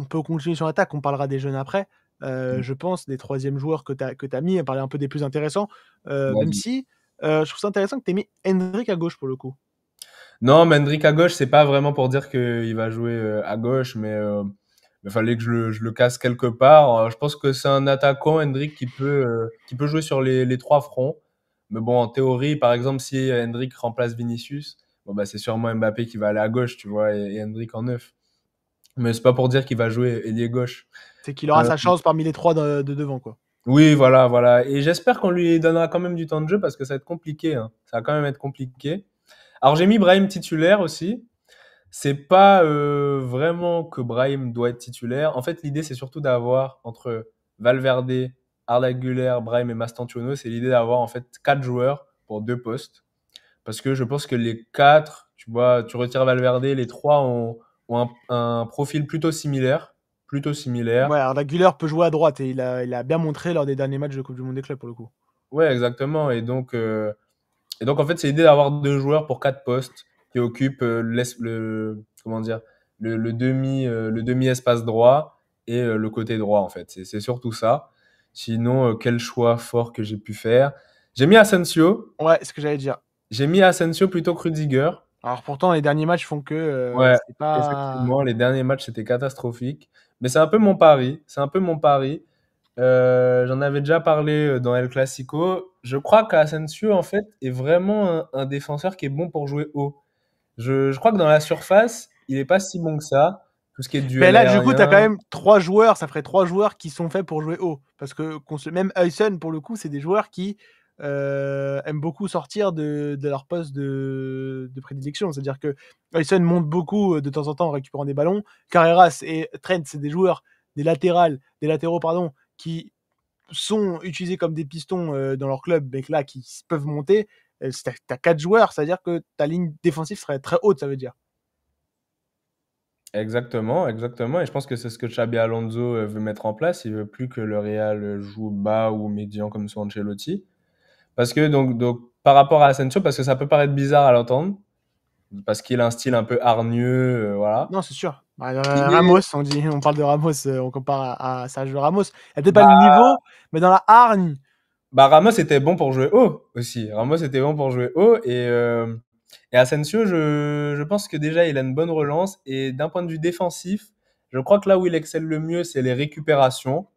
peut continuer sur l'attaque, on parlera des jeunes après. Je pense des troisièmes joueurs que tu as mis, parler un peu des plus intéressants. Même Vas-y. si, je trouve ça intéressant que tu aies mis Hendrick à gauche pour le coup. Non, Mendrick à gauche, c'est pas vraiment pour dire qu'il va jouer à gauche, mais il fallait que je le casse quelque part. Je pense que c'est un attaquant, Hendrick, qui peut jouer sur les trois fronts. Mais bon, en théorie, par exemple, si Hendrick remplace Vinicius, bon, bah, c'est sûrement Mbappé qui va aller à gauche, tu vois, et Hendrick en neuf. Mais c'est pas pour dire qu'il va jouer ailier gauche. C'est qu'il aura Euh, sa chance parmi les trois de devant, quoi. oui, voilà, voilà. Et j'espère qu'on lui donnera quand même du temps de jeu parce que ça va être compliqué, hein. Ça va quand même être compliqué. Alors j'ai mis Brahim titulaire aussi. C'est pas vraiment que Brahim doit être titulaire. En fait, l'idée, c'est surtout d'avoir entre Valverde, Arda Güler, Brahim et Mastantuono, c'est l'idée d'avoir en fait 4 joueurs pour 2 postes. Parce que je pense que les 4, tu vois, tu retires Valverde, les 3 ont un profil plutôt similaire. Plutôt similaire. Ouais, Arda Güler peut jouer à droite, et il a bien montré lors des derniers matchs de Coupe du Monde des clubs pour le coup. Ouais, exactement. Et donc en fait, c'est l'idée d'avoir 2 joueurs pour 4 postes. qui occupe comment dire, le demi espace droit et le côté droit en fait. C'est surtout ça. Sinon, quel choix fort que j'ai pu faire? J'ai mis Asensio. Ouais, ce que j'allais dire. J'ai mis Asensio plutôt que Rudiger. Alors pourtant, les derniers matchs font que Ouais, c'est pas. effectivement, les derniers matchs c'était catastrophique. Mais c'est un peu mon pari. C'est un peu mon pari. J'en avais déjà parlé dans El Clasico. Je crois qu'Asensio, en fait, est vraiment un défenseur qui est bon pour jouer haut. Je crois que dans la surface, il est pas si bon que ça. Tout ce qui est Mais duel là, du coup, tu as quand aérien. même 3 joueurs, ça ferait 3 joueurs qui sont faits pour jouer haut. Parce que même Huysen, pour le coup, c'est des joueurs qui aiment beaucoup sortir de leur poste de prédilection. C'est-à-dire que Huysen monte beaucoup de temps en temps en récupérant des ballons. Carreras et Trent, c'est des joueurs, des latéraux, pardon, qui sont utilisés comme des pistons dans leur club, mais que là, qui peuvent monter. Si tu as 4 joueurs, c'est-à-dire que ta ligne défensive serait très haute, ça veut dire. Exactement, exactement. Et je pense que c'est ce que Xabi Alonso veut mettre en place. Il veut plus que le Real joue bas ou médian comme sur Ancelotti. Parce que donc par rapport à Asensio, parce que ça peut paraître bizarre à l'entendre, parce qu'il a un style un peu hargneux, voilà. Non, c'est sûr. Bah, Il est, Ramos, on parle de Ramos, on compare à Sergio Ramos. Il a peut-être pas le bah, niveau, mais dans la hargne. Bah, Ramos était bon pour jouer haut aussi. Ramos était bon pour jouer haut et Asensio, je pense que déjà il a une bonne relance et d'un point de vue défensif, je crois que là où il excelle le mieux, c'est les récupérations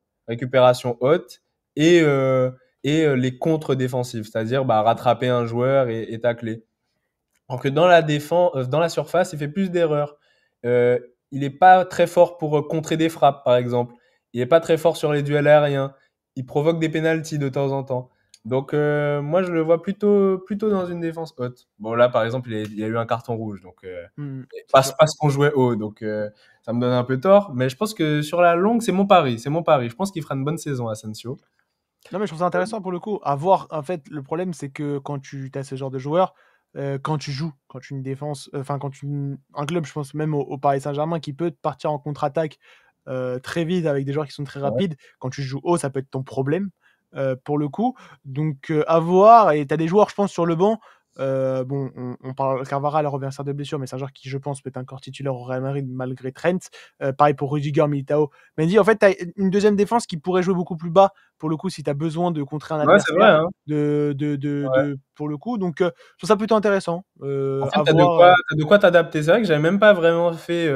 hautes et les contres défensifs, c'est-à-dire bah, rattraper un joueur et tacler. Alors que dans la défense, dans la surface, il fait plus d'erreurs. Euh, il n'est pas très fort pour contrer des frappes, par exemple. Il n'est pas très fort sur les duels aériens. Il provoque des pénaltys de temps en temps. Donc moi, je le vois plutôt dans une défense haute. Bon, là, par exemple, il a eu un carton rouge, donc C'est sûr. parce qu'on jouait haut, donc ça me donne un peu tort. Mais je pense que sur la longue, c'est mon pari, c'est mon pari. Je pense qu'il fera une bonne saison, Asensio. Non, mais je trouve ça intéressant pour le coup. À voir, en fait, le problème, c'est que quand tu as ce genre de joueur, quand tu joues, quand tu une défense, enfin, un club, je pense même au Paris Saint-Germain, qui peut partir en contre-attaque très vite avec des joueurs qui sont très Ouais. rapides, quand tu joues haut, ça peut être ton problème pour le coup. Donc, à voir. Et tu as des joueurs, je pense, sur le banc. Bon, on parle Carvajal revient de blessure, mais c'est un joueur qui, je pense, peut être encore titulaire au Real Madrid malgré Trent. Pareil pour Rudiger, Militao. Mais dit, en fait, tu as une deuxième défense qui pourrait jouer beaucoup plus bas pour le coup, si tu as besoin de contrer un Ouais, c'est vrai, adversaire, hein. Ouais. pour le coup. Donc, je trouve ça plutôt intéressant. En fait, À voir. t'as de quoi t'adapter. C'est vrai que j'avais même pas vraiment fait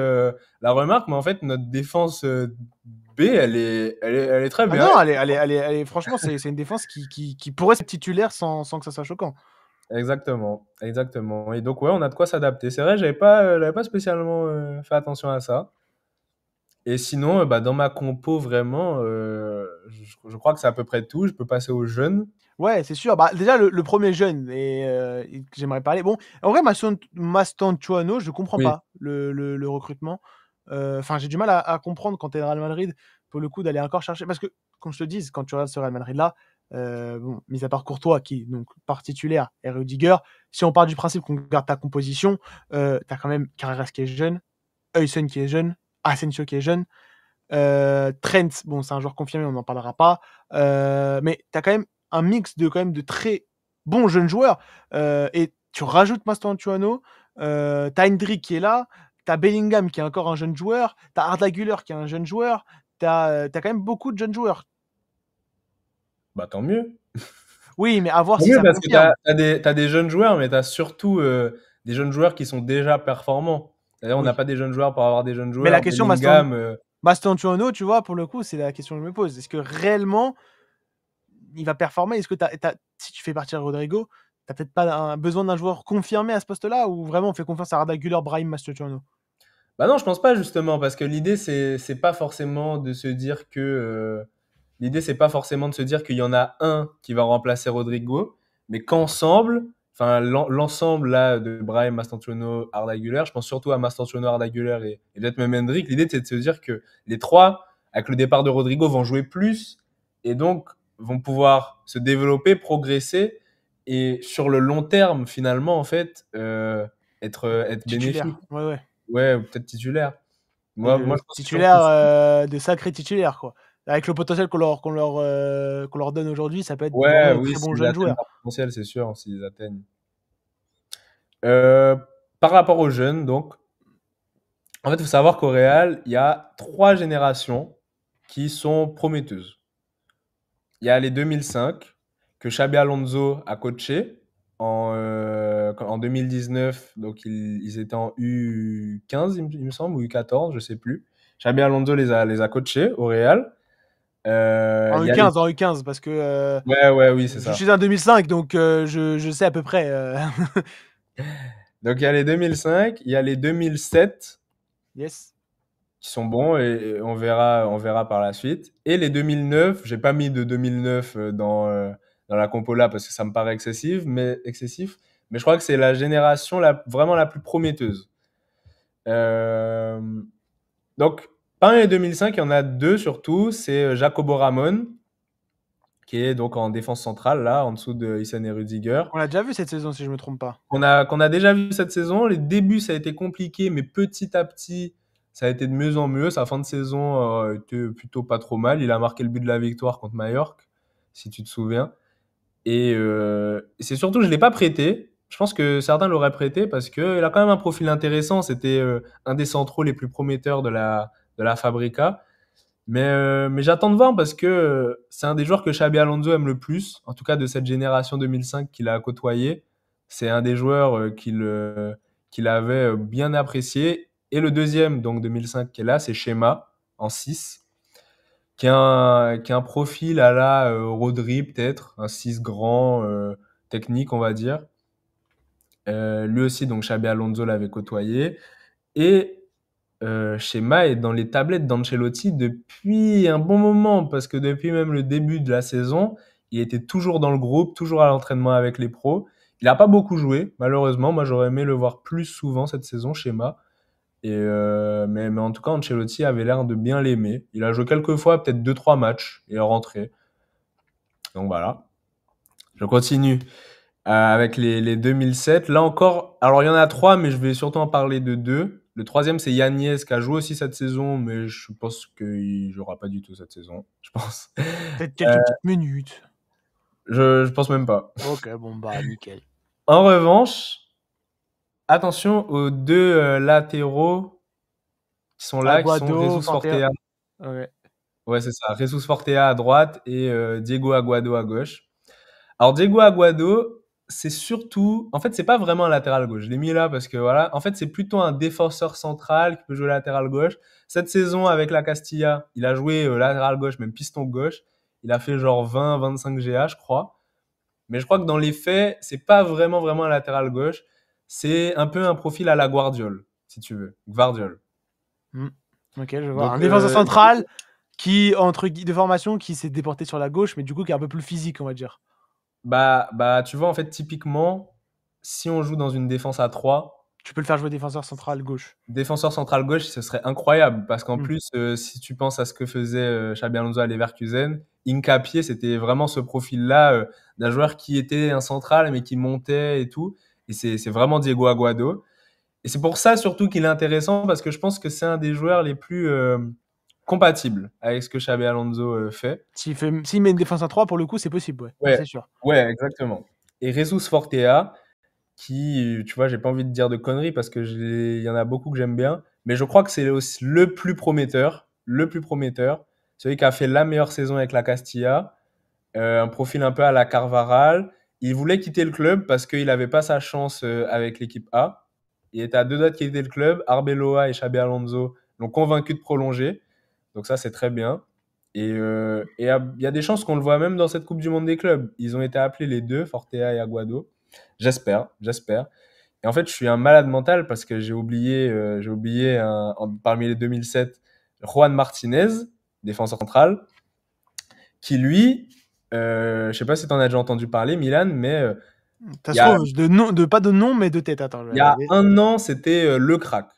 la remarque, mais en fait, notre défense B, elle est très Ah bien. non, franchement, c'est une défense qui pourrait être titulaire sans que ça soit choquant. Exactement, exactement. Et donc, ouais, on a de quoi s'adapter. C'est vrai, j'avais pas spécialement fait attention à ça. Et sinon, bah, dans ma compo, vraiment, je crois que c'est à peu près tout. Je peux passer aux jeunes. Ouais, c'est sûr. Bah, déjà, le premier jeune que j'aimerais parler. Bon, en vrai, Mastantuono, je comprends Oui, pas le recrutement. Enfin, j'ai du mal à comprendre quand tu es Real Madrid, pour le coup, d'aller encore chercher. Parce que, qu'on se le dise, quand tu regardes ce Real Madrid-là, bon, mis à part Courtois, qui donc part titulaire, et Rudiger, si on part du principe qu'on garde ta composition, tu as quand même Carreras qui est jeune, Huysen qui est jeune, Asensio qui est jeune, Trent, bon, c'est un joueur confirmé, on n'en parlera pas. Mais tu as quand même un mix de très bons jeunes joueurs. Et tu rajoutes Mastantuono, tu as Hendrick qui est là, tu as Bellingham qui est encore un jeune joueur, tu as Arda Güler qui est un jeune joueur, tu as quand même beaucoup de jeunes joueurs. bah tant mieux. Oui, mais à voir Tant si mieux ça parce que confirme. t'as des jeunes joueurs, mais t'as surtout des jeunes joueurs qui sont déjà performants. D'ailleurs, on n'a Oui. pas des jeunes joueurs pour avoir des jeunes Mais la joueurs. question Bellingham, Mastantuono, tu vois, pour le coup, c'est la question que je me pose. Est-ce que réellement il va performer? Est-ce que si tu fais partir Rodrigo, tu peut-être pas besoin d'un joueur confirmé à ce poste-là ou vraiment on fait confiance à Arda Güler, Brahim Masterchano? bah non, je pense pas justement, parce que l'idée c'est pas forcément de se dire que l'idée c'est pas forcément de se dire qu'il y en a un qui va remplacer Rodrigo, mais qu'ensemble, enfin l'ensemble là de Brahim, Mastantuono, Arda Güler, je pense surtout à Mastantuono, Arda Güler et peut-être même Hendrick. L'idée c'est de se dire que les trois, avec le départ de Rodrigo, vont jouer plus et donc vont pouvoir se développer, progresser et sur le long terme finalement en fait être Titulaire, bénéfique. ouais, ouais. Ouais, ou peut-être titulaire. Moi, je pense que c'est surtout Titulaire, ça. de sacrés titulaires, quoi. Avec le potentiel qu'on leur donne aujourd'hui, ça peut être vraiment Ouais, des oui, très bons s'ils jeunes atteignent joueurs. leur potentiel, c'est sûr, s'ils atteignent. Heu, par rapport aux jeunes, donc, en fait, il faut savoir qu'au Real, il y a 3 générations qui sont prometteuses. Il y a les 2005 que Xabi Alonso a coaché en 2019. Donc ils étaient en U15, il me semble, ou U14, je sais plus. Xabi Alonso les a coachés au Real. En Il y a les... U15, en U15, parce que Ouais, ouais, oui, c'est je ça. suis un 2005, donc je sais à peu près. Donc il y a les 2005, il y a les 2007 Yes. qui sont bons et on verra par la suite. Et les 2009, j'ai pas mis de 2009 dans la compo là parce que ça me paraît excessif, mais je crois que c'est la génération vraiment la plus prometteuse. Euh, donc, parmi les 2005, il y en a deux surtout. C'est Jacobo Ramon, qui est donc en défense centrale, là, en dessous de Hissène et Rudiger. On l'a déjà vu cette saison, si je me trompe pas. Qu'on a déjà vu cette saison. Les débuts, ça a été compliqué, mais petit à petit, ça a été de mieux en mieux. Sa fin de saison était plutôt pas trop mal. Il a marqué le but de la victoire contre Mallorca, si tu te souviens. Et c'est surtout, je ne l'ai pas prêté. Je pense que certains l'auraient prêté parce qu'il a quand même un profil intéressant. C'était un des centraux les plus prometteurs de la Fabrica. Mais j'attends de voir parce que c'est un des joueurs que Xabi Alonso aime le plus, en tout cas de cette génération 2005 qu'il a côtoyé. C'est un des joueurs qu'il avait bien apprécié. Et le deuxième, donc 2005, qui est là, c'est Schema, en 6, qui a un profil à la Rodri, peut-être, un 6 grand, technique, on va dire. Lui aussi, donc Xabi Alonso l'avait côtoyé. Et Schema est dans les tablettes d'Ancelotti depuis un bon moment, parce que depuis même le début de la saison, il était toujours dans le groupe, toujours à l'entraînement avec les pros. Il n'a pas beaucoup joué, malheureusement. Moi, j'aurais aimé le voir plus souvent cette saison, Schema. Mais en tout cas, Ancelotti avait l'air de bien l'aimer. Il a joué quelques fois, peut-être 2-3 matchs, et est rentré. Donc voilà. Je continue avec les 2007. Là encore, alors il y en a 3, mais je vais surtout en parler de 2. Le troisième, c'est Yagnez, qui a joué aussi cette saison, mais je pense qu'il ne jouera pas du tout cette saison. Je pense. Peut-être quelques petites minutes. Je pense même pas. Ok, bon bah nickel. En revanche, attention aux deux latéraux qui sont là, qui sont Aguado, Jesus Fortea. Fortea. Ouais. Ouais, c'est ça. Jesus Fortea à droite et Diego Aguado à gauche. Alors Diego Aguado, c'est surtout, en fait, c'est pas vraiment un latéral gauche. Je l'ai mis là parce que voilà, en fait, c'est plutôt un défenseur central qui peut jouer latéral gauche. Cette saison avec la Castilla, il a joué latéral gauche, même piston gauche. Il a fait genre 20-25 GA, je crois. Mais je crois que dans les faits, c'est pas vraiment un latéral gauche. C'est un peu un profil à la Guardiol, si tu veux. Guardiol. Ok, je vois. Un Donc, défenseur central qui, de formation, qui s'est déporté sur la gauche, mais du coup qui est un peu plus physique, on va dire. tu vois, en fait, typiquement, si on joue dans une défense à 3, Tu peux le faire jouer défenseur central gauche. défenseur central gauche, ce serait incroyable parce qu'en Mm. plus, si tu penses à ce que faisait Xabi Alonso à Leverkusen, Hincapié, c'était vraiment ce profil-là d'un joueur qui était un central mais qui montait et tout. Et c'est vraiment Diego Aguado. Et c'est pour ça surtout qu'il est intéressant parce que je pense que c'est un des joueurs les plus compatibles avec ce que Xabi Alonso fait. S'il met une défense à 3, pour le coup, c'est possible, ouais. Ça, Ouais, c'est sûr. ouais, exactement. Et Jesus Fortea, qui, tu vois, j'ai pas envie de dire de conneries parce que il y en a beaucoup que j'aime bien, mais je crois que c'est aussi le plus prometteur, celui qui a fait la meilleure saison avec la Castilla, un profil un peu à la Carvaral. Il voulait quitter le club parce qu'il n'avait pas sa chance avec l'équipe A. Il était à 2 doigts de quitter le club. Arbeloa et Xabi Alonso l'ont convaincu de prolonger. Donc ça, c'est très bien. Et il y a des chances qu'on le voit même dans cette Coupe du Monde des clubs. Ils ont été appelés les deux, Fortea et Aguado. J'espère. Et en fait, je suis un malade mental parce que j'ai oublié parmi les 2007, Juan Martinez, défenseur central, qui lui, je sais pas si tu en as déjà entendu parler, Milan, mais Ça il se y a, trouve, pas de nom, mais de tête. Attends, je vais il y a regarder. un an, c'était le crack.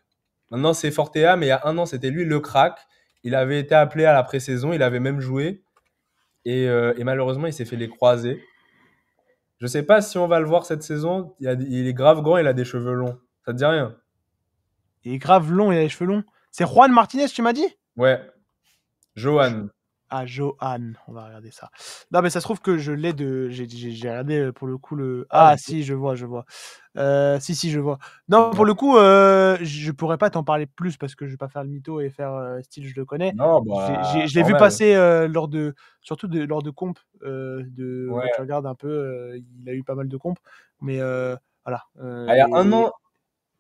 Maintenant, c'est Fortea, mais il y a un an, c'était lui le crack. Il avait été appelé à la pré-saison, il avait même joué. Et malheureusement, il s'est fait les croisés. Je sais pas si on va le voir cette saison. Il est grave grand, il a des cheveux longs. Ça te dit rien? Il est grave long, il a les cheveux longs. C'est Juan Martinez, tu m'as dit? Ouais, Johan. Ah, Johan, on va regarder ça. Non, mais ça se trouve que je l'ai de. J'ai regardé pour le coup le. Ah, Ah, OK. si, je vois, je vois. Si, je vois. Non, pour Ouais. le coup, je pourrais pas t'en parler plus parce que je vais pas faire le mytho et faire style je le connais. Non, bah, Je l'ai vu normal. passer surtout lors de comp. Quand tu Ouais. regardes un peu, il a eu pas mal de comp. Mais voilà. Ah, il y a un an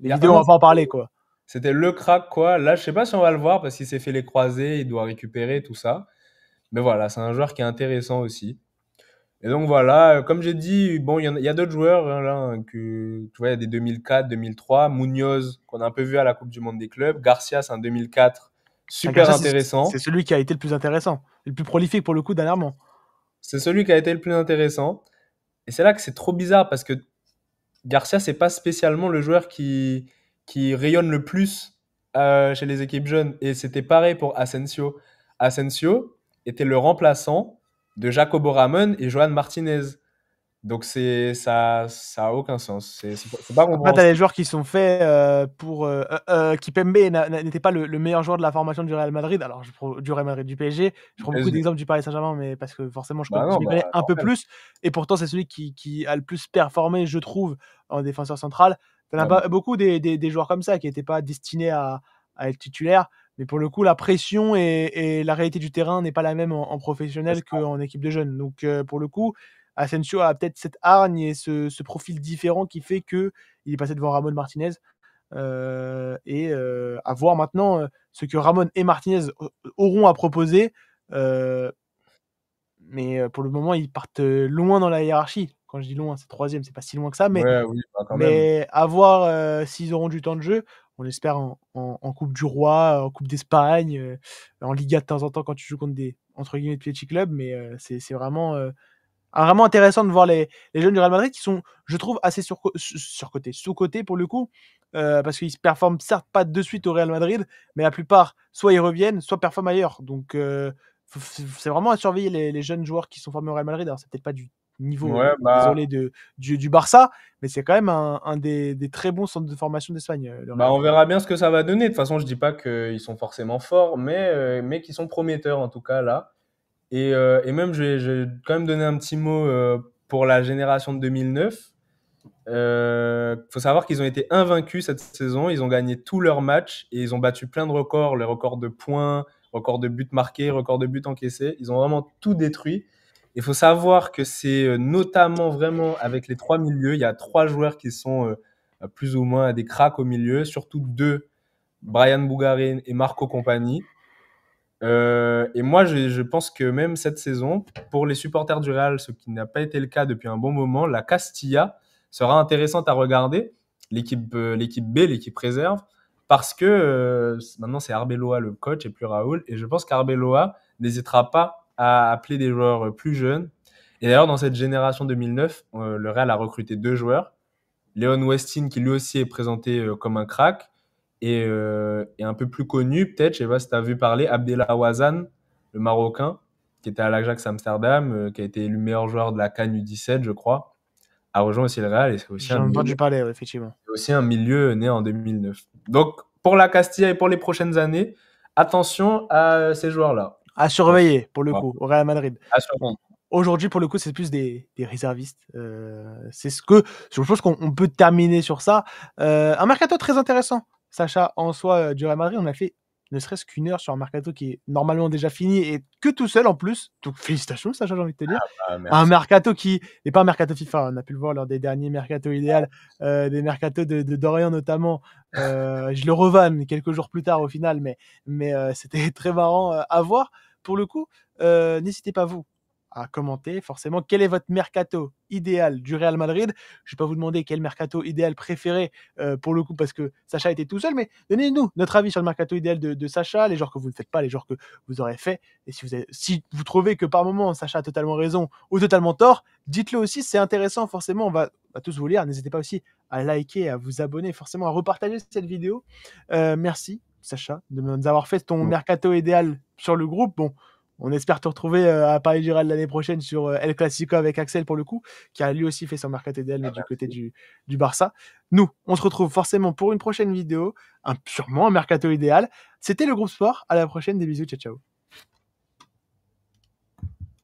Les il y a vidéos, un on an, va pas en parler, quoi. c'était le crack, quoi. Là, je sais pas si on va le voir parce qu'il s'est fait les croisés, il doit récupérer tout ça. Mais voilà, c'est un joueur qui est intéressant aussi. Et donc voilà, comme j'ai dit, bon, il y a d'autres joueurs hein, là, hein, que tu vois, il y a des 2004, 2003, Munoz qu'on a un peu vu à la Coupe du Monde des clubs, Garcia c'est un 2004, Ah, super Garcia, c'est intéressant. celui qui a été le plus intéressant. Le plus prolifique pour le coup dernièrement. C'est celui qui a été le plus intéressant. Et c'est là que c'est trop bizarre parce que Garcia c'est pas spécialement le joueur qui rayonne le plus chez les équipes jeunes. Et c'était pareil pour Asensio. Asensio était le remplaçant de Jacobo Ramon et Johan Martinez. Donc ça a aucun sens. C'est pas Après, tu as les compréhensible. joueurs qui sont faits pour. Kipembe n'était pas le meilleur joueur de la formation du Real Madrid. Alors, du Real Madrid, du PSG. Je prends beaucoup PSG. d'exemples du Paris Saint-Germain, mais parce que forcément, Bah je non, les bah connais un peu normal. plus. Et pourtant, c'est celui qui a le plus performé, je trouve, en défenseur central. Tu as Ah bah, pas beaucoup des joueurs comme ça qui n'étaient pas destinés à être titulaires. Mais pour le coup, la pression et la réalité du terrain n'est pas la même en c'est professionnel ça. qu'en équipe de jeunes. Donc, pour le coup, Asensio a peut-être cette hargne et ce profil différent qui fait que il est passé devant Ramon Martinez. À voir maintenant ce que Ramon et Martinez auront à proposer. Euh, mais pour le moment, ils partent loin dans la hiérarchie. Quand je dis loin, c'est troisième, c'est pas si loin que ça. Ouais, oui, bah quand même. Mais à voir s'ils auront du temps de jeu. On espère en Coupe du Roi, en Coupe d'Espagne, en Liga de temps en temps quand tu joues contre des entre guillemets petits clubs. Mais c'est vraiment vraiment intéressant de voir les jeunes du Real Madrid qui sont, je trouve, assez surcotés, sous-cotés pour le coup, parce qu'ils ne performent certes pas de suite au Real Madrid, mais la plupart, soit ils reviennent, soit performent ailleurs. Donc, c'est vraiment à surveiller les jeunes joueurs qui sont formés au Real Madrid. Alors, c'est peut-être pas du niveau, Ouais, bah, désolé, du Barça, mais c'est quand même un des très bons centres de formation d'Espagne, le bah, Real. on verra bien ce que ça va donner. De toute façon, je dis pas qu'ils sont forcément forts, mais qu'ils sont prometteurs en tout cas là. Et même, je vais quand même donner un petit mot pour la génération de 2009. Faut savoir qu'ils ont été invaincus cette saison. Ils ont gagné tous leurs matchs et ils ont battu plein de records, les records de points, records de buts marqués, records de buts encaissés. Ils ont vraiment tout détruit. Il faut savoir que c'est notamment vraiment avec les trois milieux. Il y a trois joueurs qui sont plus ou moins des cracks au milieu, surtout deux, Brian Bougarin et Marco Compagnie. Et moi, je pense que même cette saison, pour les supporters du Real, ce qui n'a pas été le cas depuis un bon moment, la Castilla sera intéressante à regarder, l'équipe B, l'équipe réserve, parce que maintenant c'est Arbeloa le coach et plus Raoul, et je pense qu'Arbeloa n'hésitera pas à appeler des joueurs plus jeunes. Et d'ailleurs, dans cette génération 2009, le Real a recruté deux joueurs, Léon Westin, qui lui aussi est présenté comme un crack, et un peu plus connu, peut-être, je sais pas si tu as vu parler, Abdellah Ouazan, le Marocain, qui était à l'Ajax Amsterdam, qui a été élu meilleur joueur de la CAN U17, je crois, a rejoint aussi le Real, et J'en ai entendu parler, ouais, effectivement. c'est aussi un milieu né en 2009. Donc, pour la Castilla et pour les prochaines années, attention à ces joueurs-là. À Attention. surveiller, pour le Voilà. coup, au Real Madrid. À surveiller. Aujourd'hui, pour le coup, c'est plus des réservistes. C'est ce que je pense qu'on peut terminer sur ça. Un mercato très intéressant, Sacha, en soi, du Real Madrid. On a fait ne serait-ce qu'une heure sur un mercato qui est normalement déjà fini et que tout seul en plus. Donc félicitations, Sacha, j'ai envie de te dire. Ah, Un merci. mercato qui n'est pas un mercato FIFA. On a pu le voir lors des derniers mercato idéal, des mercatos de Dorian notamment. Je le revanne quelques jours plus tard au final, mais c'était très marrant à voir. Pour le coup, n'hésitez pas vous à commenter forcément quel est votre mercato idéal du Real Madrid. Je ne vais pas vous demander quel mercato idéal préféré pour le coup parce que Sacha était tout seul, mais donnez-nous notre avis sur le mercato idéal de Sacha, les joueurs que vous ne faites pas, les joueurs que vous aurez fait. Et si vous trouvez que par moment Sacha a totalement raison ou totalement tort, dites-le aussi, c'est intéressant forcément, on va tous vous lire. N'hésitez pas aussi à liker, à vous abonner, forcément à repartager cette vidéo. Merci Sacha de nous avoir fait ton mercato idéal sur le groupe. Bon, on espère te retrouver à Paris du Real l'année prochaine sur El Clasico avec Axel pour le coup, qui a lui aussi fait son mercato idéal, mais du côté du Barça. Nous, on se retrouve forcément pour une prochaine vidéo, sûrement un mercato idéal. C'était le groupe sport. À la prochaine, des bisous, ciao ciao.